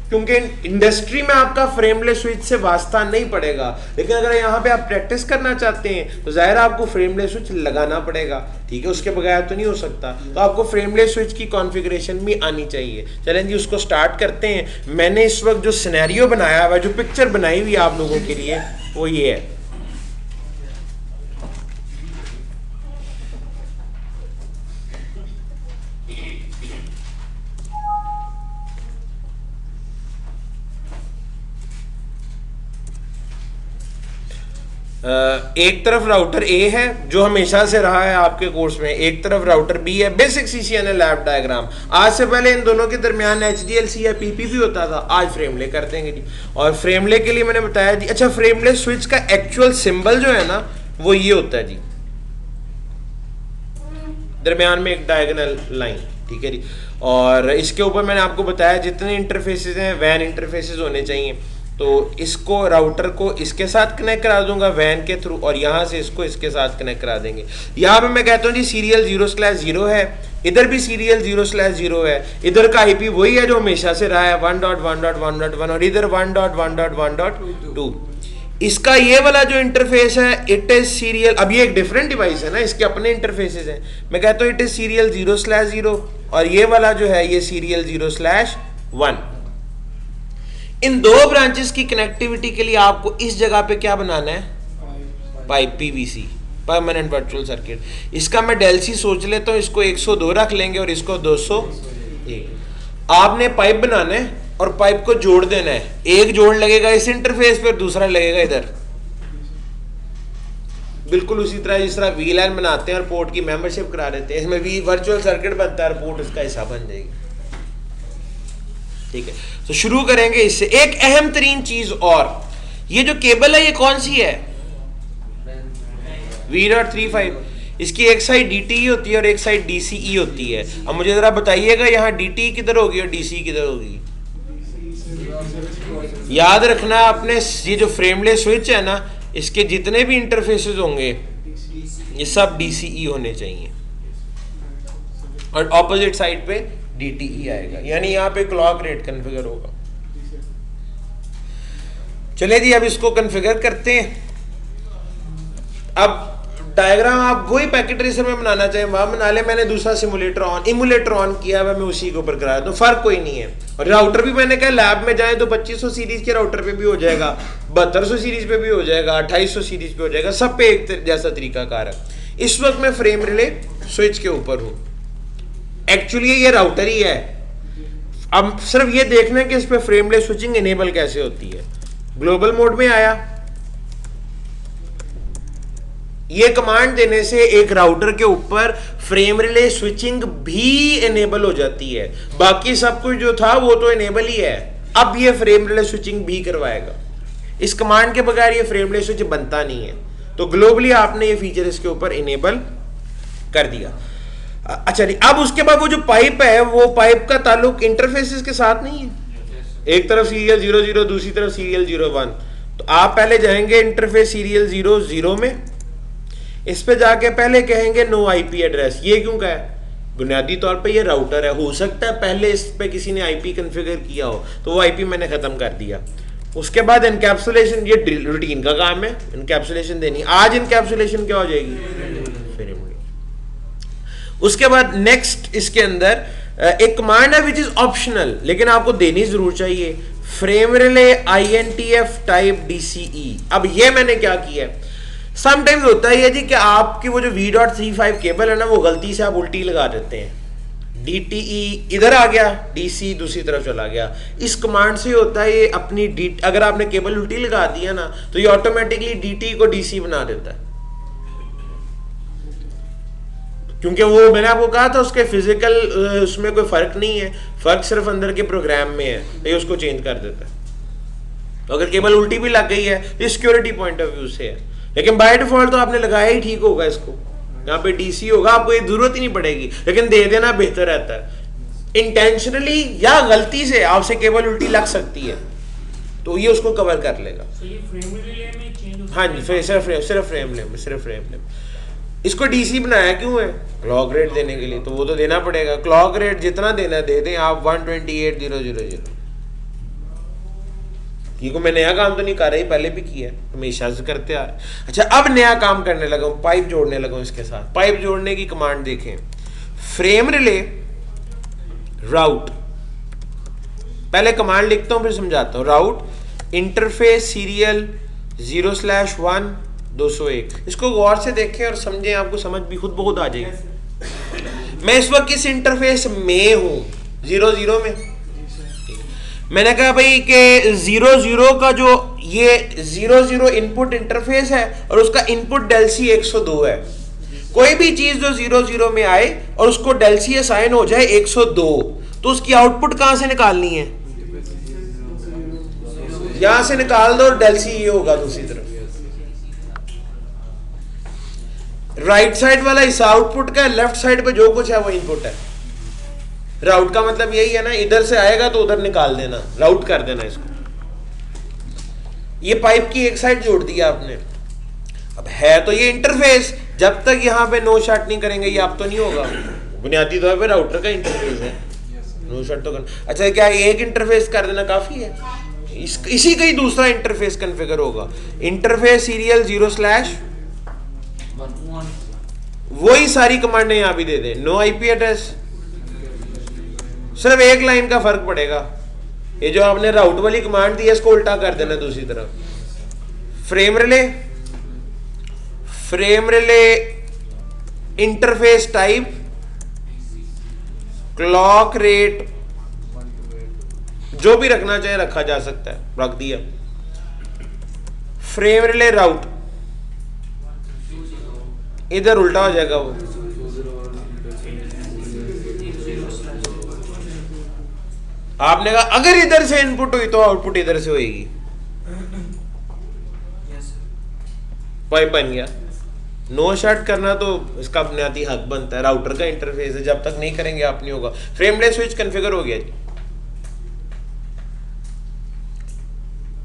क्योंकि इंडस्ट्री में आपका फ्रेमलेस स्विच से वास्ता नहीं पड़ेगा, लेकिन अगर यहाँ पे आप प्रैक्टिस करना चाहते हैं तो जाहिर आपको फ्रेमलेस स्विच लगाना पड़ेगा, ठीक है, उसके बगैर तो नहीं हो सकता। तो आपको फ्रेमलेस स्विच की कॉन्फ़िगरेशन भी आनी चाहिए। चलें जी, उसको स्टार्ट करते हैं। मैंने इस वक्त जो सिनेरियो बनाया हुआ है, जो पिक्चर बनाई हुई है आप लोगों के लिए, वो ये है। एक तरफ राउटर ए है जो हमेशा से रहा है आपके कोर्स में, एक तरफ राउटर बी है। Basic CCNA lab diagram. आज से पहले इन दोनों के दरमियान HDLC या PP भी होता था, आज फ्रेमले कर देंगे जी। और फ्रेमले के लिए मैंने बताया जी, अच्छा फ्रेमले स्विच का एक्चुअल सिंबल जो है ना वो ये होता है जी, दरमियान में एक डायगोनल लाइन, ठीक है जी। और इसके ऊपर मैंने आपको बताया जितने इंटरफेसेस हैं वैन इंटरफेसेस होने चाहिए। तो इसको राउटर को इसके साथ कनेक्ट करा दूंगा वैन के थ्रू, और यहाँ से इसको इसके साथ कनेक्ट करा देंगे। यहाँ पे मैं कहता हूँ जी सीरियल 0/0 है, इधर भी सीरियल 0/0 है, इधर का IP वही है जो हमेशा से रहा है 1.1.1.1 और इधर 1.1.1.2। इसका ये वाला जो इंटरफेस है इट इज सीरियल, अब ये एक डिफरेंट डिवाइस है ना, इसके अपने इंटरफेसेस हैं। मैं कहता हूँ इट इज सीरियल 0/0 और ये वाला जो है ये सीरियल 0/1। इन दो ब्रांचेस की कनेक्टिविटी के लिए आपको इस जगह पे क्या बनाना है, pipe PVC, permanent virtual circuit. इसका मैं डेल्सी सोच लेता हूँ, इसको 102 रख लेंगे और इसको 201। आपने पाइप बनाना है और पाइप को जोड़ देना है। एक जोड़ लगेगा इस इंटरफेस पर, दूसरा लगेगा इधर, बिल्कुल उसी तरह जिस तरह VLAN बनाते हैं और पोर्ट की मेंबरशिप करा देते हैं, इसमें भी वर्चुअल सर्किट बनता है और पोर्ट उसका हिस्सा बन जाएगी, ठीक है। तो शुरू करेंगे इससे। एक अहम तरीन चीज और, ये जो केबल है ये कौन सी है, V.35। इसकी एक साइड DTE होती है और एक साइड DCE होती है। अब मुझे जरा बताइएगा यहाँ DTE किधर होगी और DCE किधर होगी। याद रखना आपने, ये जो फ्रेमलेस स्विच है ना, इसके जितने भी इंटरफेसेस होंगे ये सब DCE होने चाहिए और ऑपोजिट साइड पे DTE आएगा, यानी यहाँ पे क्लॉक रेट कन्फिगर होगा। चले जी, अब इसको कन्फिगर करते हैं। अब डायग्राम आप वही पैकेट ट्रेसर में बनाना चाहें वहां बना ले। मैंने दूसरा सिमुलेटर ऑन, इमुलेटर ऑन किया हुआ, मैं उसी के ऊपर कराया, तो फर्क कोई नहीं है। और राउटर भी मैंने कहा लैब में जाए तो 2500 सीरीज के राउटर पे भी हो जाएगा, 7200 सीरीज पे भी हो जाएगा, 2800 सीरीज पे हो जाएगा, सब पे एक जैसा तरीकाकार है। इस वक्त मैं फ्रेम रिले स्विच के ऊपर हूं, एक्चुअली ये राउटर ही है। अब सिर्फ ये देखना है कि इस पे फ्रेमलेस स्विचिंग इनेबल कैसे होती है। ग्लोबल मोड में आया, ये कमांड देने से एक राउटर के ऊपर फ्रेम रिले स्विचिंग भी इनेबल हो जाती है। बाकी सब कुछ जो था वो तो इनेबल ही है, अब ये फ्रेम रिले स्विचिंग भी करवाएगा। इस कमांड के बगैर ये फ्रेम रिले स्विच बनता नहीं है। तो ग्लोबली आपने ये फीचर इसके ऊपर इनेबल कर दिया। अच्छा जी, अब उसके बाद वो जो पाइप है, वो पाइप का ताल्लुक इंटरफेसेस के साथ नहीं है। एक तरफ सीरियल 00, दूसरी तरफ सीरियल 01। तो आप पहले जाएंगे इंटरफेस सीरियल 00 में, इस पे जाके पहले कहेंगे नो IP एड्रेस। ये क्यों कहा है, बुनियादी तौर पे ये राउटर है, हो सकता है पहले इस पे किसी ने IP कॉन्फ़िगर किया हो, तो वो IP मैंने खत्म कर दिया। उसके बाद इनकैप्सुलेशन, ये रूटीन का काम है, इनकैप्सुलेशन देनी। आज इनकैप्सुलेशन क्या हो जाएगी, उसके बाद नेक्स्ट इसके अंदर एक कमांड है विच इज ऑप्शनल, लेकिन आपको देनी जरूर चाहिए, frame relay INTF type DCE। अब ये मैंने क्या किया है, समटाइम्स होता है ये जी कि आपकी वो जो V.35 केबल है ना, वो गलती से आप उल्टी लगा देते हैं। DTE इधर आ गया, DC दूसरी तरफ चला गया। इस कमांड से होता है ये अपनी अगर आपने केबल उल्टी लगा दी है ना, तो ये ऑटोमेटिकली DTE को DC बना देता है, क्योंकि वो मैंने आपको कहा था उसके फिजिकल उसमें कोई फर्क नहीं है, फर्क सिर्फ अंदर के प्रोग्राम में है, तो ये उसको चेंज कर देता है। तो अगर केबल उल्टी भी लग गई है तो सिक्योरिटी पॉइंट ऑफ व्यू से है, लेकिन बाय डिफॉल्ट तो आपने लगाया ही ठीक होगा इसको, यहाँ पे DC होगा, आपको ये जरूरत ही नहीं पड़ेगी, लेकिन दे देना बेहतर रहता है। इंटेंशनली या गलती से आपसे केबल उल्टी लग सकती है, तो ये उसको कवर कर लेगा। हाँ जी, सिर्फ फ्रेम। इसको DC बनाया क्यों है, क्लॉक रेट देने के लिए, तो वो तो देना पड़ेगा। क्लॉक रेट जितना देना दे दें आप, 128,000। ये को मैं नया काम तो नहीं कर रही, पहले भी किया है, हमेशा से करते आ रहे। अच्छा अब नया काम करने लगा हूँ, पाइप जोड़ने लगा हूँ इसके साथ। पाइप जोड़ने की कमांड देखें, फ्रेम रिले राउट, पहले कमांड लिखता हूँ फिर समझाता हूँ। राउट इंटरफेस सीरियल 0/1 201। इसको गौर से देखें और समझें, आपको समझ भी खुद बहुत आ जाएगी। मैं इस वक्त किस इंटरफेस में हूँ? 00 में। मैंने कहा भाई कि 00 का जो ये 00 इनपुट इंटरफेस है और उसका इनपुट डेल सी 102 है। कोई भी चीज जो 00 में आए और उसको डेल सी असाइन हो जाए 102, तो उसकी आउटपुट कहां से निकालनी है? यहां से निकाल दो और डेल सी ये होगा दूसरी तरफ। राइट साइड वाला इस आउटपुट का, लेफ्ट साइड पे जो कुछ है वो इनपुट है। राउट का मतलब यही है ना, इधर से आएगा तो उधर निकाल देना, राउट कर देना इसको। ये पाइप की एक साइड जोड़ दिया आपने। अब है तो ये इंटरफेस, जब तक यहां पे नो शॉट नहीं करेंगे ये आप तो नहीं होगा। बुनियादी तौर पे राउटर का इंटरफेस है, नो शॉट तो करना। अच्छा क्या एक इंटरफेस कर देना काफी है? इसी का ही दूसरा इंटरफेस कॉन्फ़िगर होगा। इंटरफेस सीरियल 0/1, वही सारी कमांडें यहां भी दे दें। नो आईपी एड्रेस, सिर्फ एक लाइन का फर्क पड़ेगा। ये जो आपने राउट वाली कमांड दी है इसको उल्टा कर देना दूसरी तरफ। Frame relay interface type clock rate, जो भी रखना चाहे रखा जा सकता है, रख दिया। फ्रेम रिले राउट, इधर उल्टा हो जाएगा वो। आपने कहा अगर इधर से इनपुट हुई तो आउटपुट इधर से होगी। पाइप बन गया। नो शॉट करना तो इसका बुनियादी हक बनता है, राउटर का इंटरफेस है, जब तक नहीं करेंगे आप नहीं होगा। फ्रेमलेस स्विच कॉन्फ़िगर हो गया जी।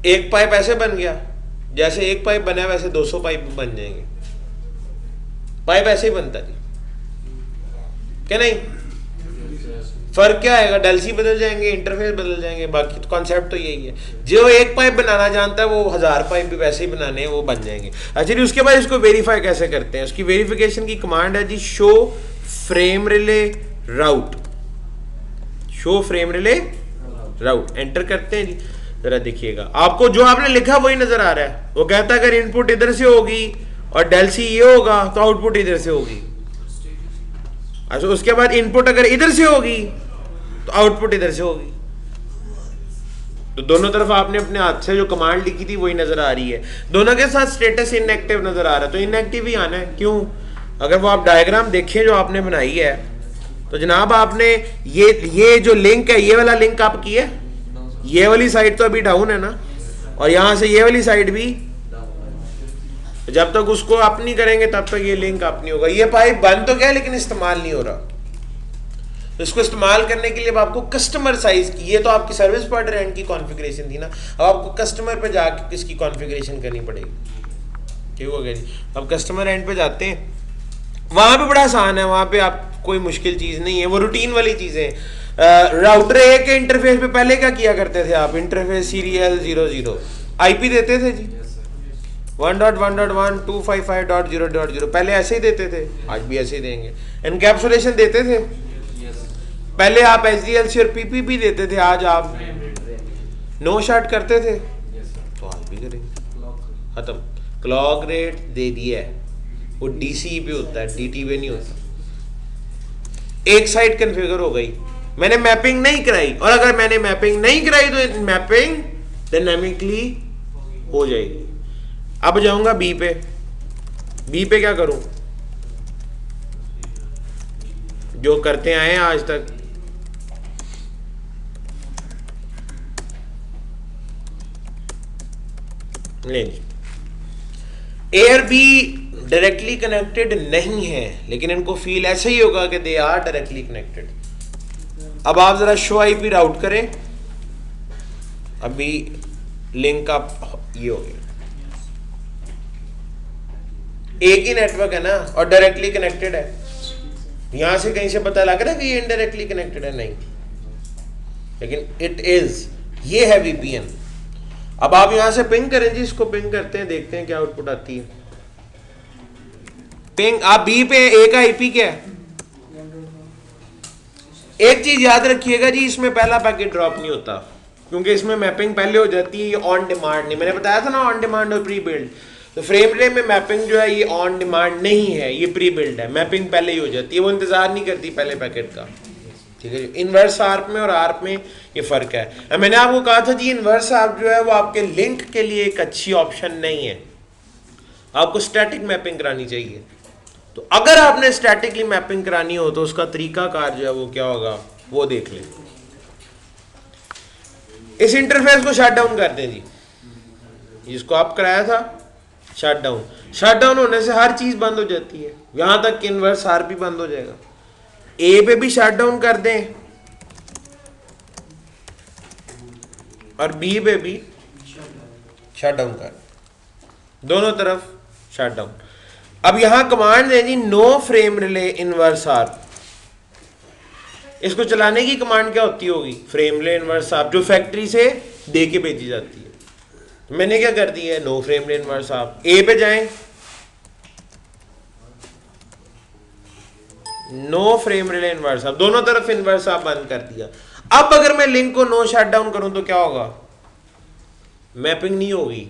एक पाइप ऐसे बन गया, जैसे एक पाइप बना वैसे 200 पाइप बन जाएंगे। पाइप ऐसे ही बनता जी, क्या नहीं? फर्क क्या आएगा? डेल्सी बदल जाएंगे, इंटरफेस बदल जाएंगे, बाकी तो कॉन्सेप्ट तो यही है। जो एक पाइप बनाना जानता है वो 1000 पाइप भी वैसे ही बनाने हैं, वो बन जाएंगे। अच्छा जी, उसके बाद इसको वेरीफाई कैसे करते हैं? उसकी वेरिफिकेशन की कमांड है जी, शो फ्रेम रिले राउट। शो फ्रेम रिले राउट एंटर करते हैं जी। जरा देखिएगा, आपको जो आपने लिखा वही नजर आ रहा है। वो कहता है अगर इनपुट इधर से होगी और डेल्सी ये होगा तो आउटपुट इधर से होगी। अच्छा, उसके बाद इनपुट अगर इधर से होगी तो आउटपुट इधर से होगी। तो दोनों तरफ आपने अपने हाथ से जो कमांड लिखी थी वही नजर आ रही है। दोनों के साथ स्टेटस इनएक्टिव नजर आ रहा है, तो इनएक्टिव ही आना है। क्यों? अगर वो आप डायग्राम देखें जो आपने बनाई है, तो जनाब आपने ये जो लिंक है, ये वाला लिंक आप किया, ये वाली साइड तो अभी डाउन है ना, और यहां से ये वाली साइड भी। जब तक उसको अप नहीं करेंगे तब तक ये लिंक अप नहीं होगा। ये पाइप बंद तो गया लेकिन इस्तेमाल नहीं हो रहा। तो इसको इस्तेमाल करने के लिए अब आपको कस्टमर साइज की, ये तो आपकी सर्विस प्रोवाइडर एंड की कॉन्फ़िगरेशन थी ना, अब आपको कस्टमर पे जाके इसकी कॉन्फ़िगरेशन करनी पड़ेगी। ठीक हो गया जी। अब कस्टमर एंड पे जाते हैं, वहां पे बड़ा आसान है, वहां पे आप कोई मुश्किल चीज नहीं है, वो रूटीन वाली चीजें। राउटर ए के इंटरफेस पे पहले क्या किया करते थे आप? इंटरफेस सीरियल 00 आईपी देते थे जी, 1.1.1.255.0.0 पहले ऐसे ही देते थे, आज भी ऐसे ही देंगे। एनकैप्सुलेशन देते थे पहले आप, एसडीएलसी और पीपीपी देते थे, आज आप नो शॉट करते थे, तो आज भी करेंगे। खत्म। क्लॉक रेट दे दिया है, वो डीसी पे होता है, डीटी पे नहीं होता। एक साइड कन्फिगर हो गई, मैंने मैपिंग नहीं कराई, और अगर मैंने मैपिंग नहीं कराई तो मैपिंग डायनामिकली हो जाएगी। अब जाऊंगा बी पे। बी पे क्या करूं? जो करते आए हैं आज तक, नहीं, ए और बी डायरेक्टली कनेक्टेड नहीं है, लेकिन इनको फील ऐसा ही होगा कि दे आर डायरेक्टली कनेक्टेड। अब आप जरा शो आईपी राउट करें, अभी लिंक आप ये हो गया, एक ही नेटवर्क है ना और डायरेक्टली कनेक्टेड है। यहां से कहीं से पता लग रहा है कि ये इनडायरेक्टली कनेक्टेड है? नहीं, लेकिन इट इज। ये है वीपीएन। अब आप यहां से पिंग करें जी, इसको पिंग करते हैं, देखते हैं क्या आउटपुट आती है। पिंग आप बी पे, ए का आईपी क्या है? एक चीज याद रखिएगा जी, इसमें पहला पैकेट ड्रॉप नहीं होता, क्योंकि इसमें मैपिंग पहले हो जाती है, ये ऑन डिमांड नहीं। मैंने बताया था ना ऑन डिमांड और प्री बिल्ड, तो फ्रेम रिले में मैपिंग जो है ये ऑन डिमांड नहीं है, ये प्री बिल्ड है। मैपिंग पहले ही हो जाती है, वो इंतजार नहीं करती पहले पैकेट का, ठीक है। इनवर्स आर्प में और आर्प में ये फर्क है। मैंने आपको कहा था जी इनवर्स आर्प जो है वो आपके लिंक के लिए एक अच्छी ऑप्शन नहीं है, आपको स्टैटिक मैपिंग करानी चाहिए। तो अगर आपने स्टैटिकली मैपिंग करानी हो तो उसका तरीकाकार जो है वो क्या होगा वो देख लें। इस इंटरफेस को शट डाउन कर दें जी, जिसको आप कराया था शट डाउन। शट डाउन होने से हर चीज बंद हो जाती है, यहां तक कि इनवर्स आर भी बंद हो जाएगा। ए पे भी शट डाउन कर दें और बी पे भी शट डाउन कर, दोनों तरफ शट डाउन। अब यहां कमांड है जी no frame relay inverse arp. इसको चलाने की कमांड क्या होती होगी? फ्रेम रिले इनवर्स आर, जो फैक्ट्री से दे के भेजी जाती है। तो मैंने क्या कर दिया है, no frame relay inverse arp. A पे जाएं, no frame relay inverse arp, दोनों तरफ इनवर्स आर बंद कर दिया। अब अगर मैं लिंक को नो शट डाउन करूं तो क्या होगा? मैपिंग नहीं होगी,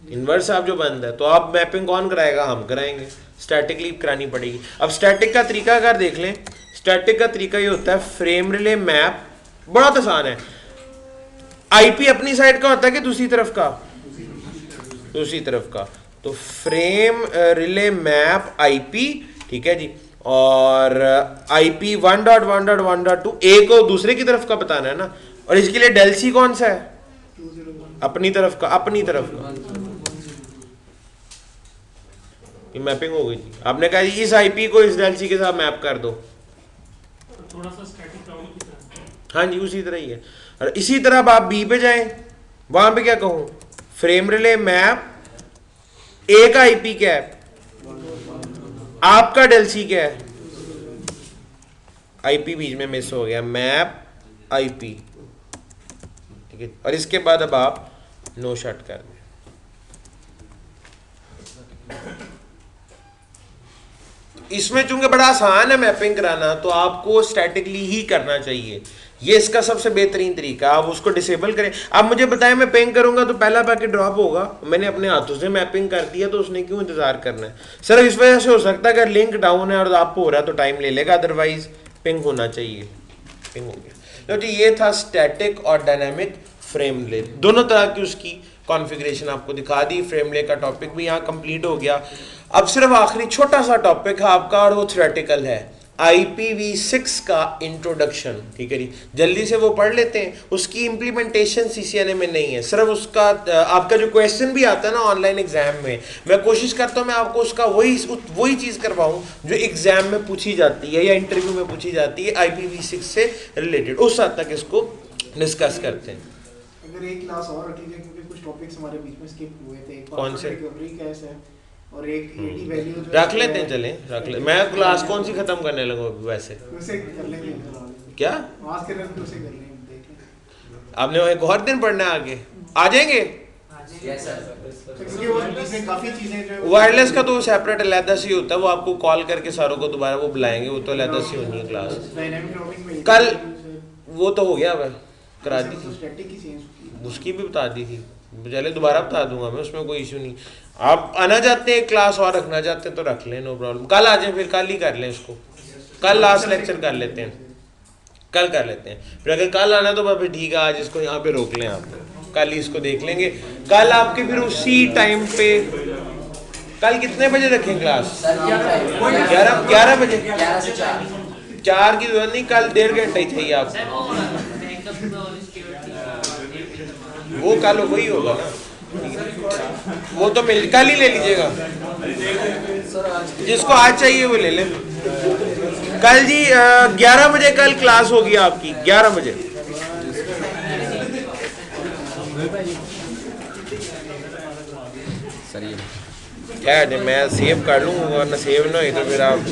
इनवर्स आप जो बंद है। तो अब मैपिंग कौन कराएगा? हम कराएंगे, स्टैटिकली करानी पड़ेगी। अब स्टैटिक का तरीका अगर देख लें, स्टैटिक का तरीका ये होता है फ्रेम रिले मैप, बहुत आसान है। आईपी अपनी साइड का होता है कि दूसरी तरफ का? दूसरी तरफ का। तो फ्रेम रिले मैप आईपी, ठीक है जी, और आईपी 1.1.1.2 ए को दूसरे की तरफ का बताना है ना, और इसके लिए डेल सी कौन सा है? अपनी तरफ का, अपनी तरफ का। ये मैपिंग हो गई जी। आपने कहा जी इस आईपी को इस डेल सी के साथ मैप कर दो, थोड़ा सा स्टैटिक राउंड की तरह। हाँ जी उसी तरह ही है। और इसी तरह अब आप बी पे जाएं, वहां पे क्या कहूं? फ्रेम रिले मैप, ए का आईपी क्या है? आपका डेल सी क्या है? आईपी बीच में मिस हो गया, मैप आईपी, ठीक है। और इसके बाद अब आप नो शट कर दें। इसमें चूंकि बड़ा आसान है मैपिंग कराना, तो आपको स्टैटिकली ही करना चाहिए, ये इसका सबसे बेहतरीन तरीका। आप उसको डिसेबल करें। आप मुझे बताएं मैं पिंग करूंगा तो पहला पैकेट ड्रॉप होगा, मैंने अपने हाथों से मैपिंग कर दिया, तो उसने क्यों इंतजार करना है? सर इस वजह से हो सकता है अगर लिंक डाउन है और आप हो रहा है तो टाइम ले लेगा, अदरवाइज पिंग होना चाहिए। पिंग हो गया। तो जी ये था स्टैटिक और डायनामिक फ्रेम रिले, दोनों तरह की उसकी कॉन्फ़िगरेशन आपको दिखा दी। फ्रेम रिले का टॉपिक भी यहाँ कंप्लीट हो गया। अब सिर्फ आखिरी छोटा सा टॉपिक है आपका, और वो थ्योरेटिकल है, IPv6 का इंट्रोडक्शन, ठीक है जी। जल्दी से वो पढ़ लेते हैं। उसकी इम्प्लीमेंटेशन CCNA में नहीं है, सिर्फ उसका आपका जो क्वेश्चन भी आता है ना ऑनलाइन एग्जाम में, मैं कोशिश करता हूँ मैं आपको उसका वही चीज़ करवाऊँ जो एग्जाम में पूछी जाती है या इंटरव्यू में पूछी जाती है, IPv6 से रिलेटेड। उस हद तक इसको डिस्कस करते हैं। अगर एक क्लास और रख लीजिए, क्योंकि कुछ टॉपिक्स हमारे बीच में स्किप हुए थे। कौन से? रिकवरी कैसे है, और एक AD वैल्यू रख लेते हैं, चलें रख ले। मैं क्लास कौन सी खत्म करने लगा वैसे? उसे कर लेंगे क्या आज के दिन उसे कर लेंगे, देख लेंगे। आपने एक और दिन पढ़ना है आगे? आ जाएंगे? क्योंकि वो इसमें काफी चीजें जो वायरलेस का तो सेपरेट अलहदा से ही होता है, वो आपको कॉल करके सारों को दोबारा वो बुलाएंगे, वो तो अलहदा से होनी है क्लास। डायनामिक राउटिंग में कल वो तो हो गया, वह करा दी थी, स्टैटिक की चेंज की, उसकी भी बता दी थी, चले दोबारा बता दूंगा मैं, उसमें कोई इशू नहीं। आप आना चाहते हैं क्लास और रखना चाहते हैं तो रख लें, नो प्रॉब्लम। कल आ जाए, फिर कल ही कर लें इसको, कल लास्ट लेक्चर कर लेते हैं, कल कर लेते हैं। फिर अगर कल आना तो फिर ठीक है, आज इसको यहाँ पे रोक लें, आप कल ही इसको देख लेंगे। कल आपके फिर उसी टाइम पे, कल कितने बजे रखें क्लास? 11 बजे। 4 की जरूरत नहीं, कल 1.5 घंटा ही चाहिए आपको। वो कल वही होगा ना, वो तो मिल कल ही ले लीजिएगा, जिसको आज चाहिए वो ले लें। कल जी 11 बजे कल क्लास होगी आपकी, 11 बजे। सर ये क्या है, मैं सेव कर लूँ, वरना सेव ना हो तो फिर आप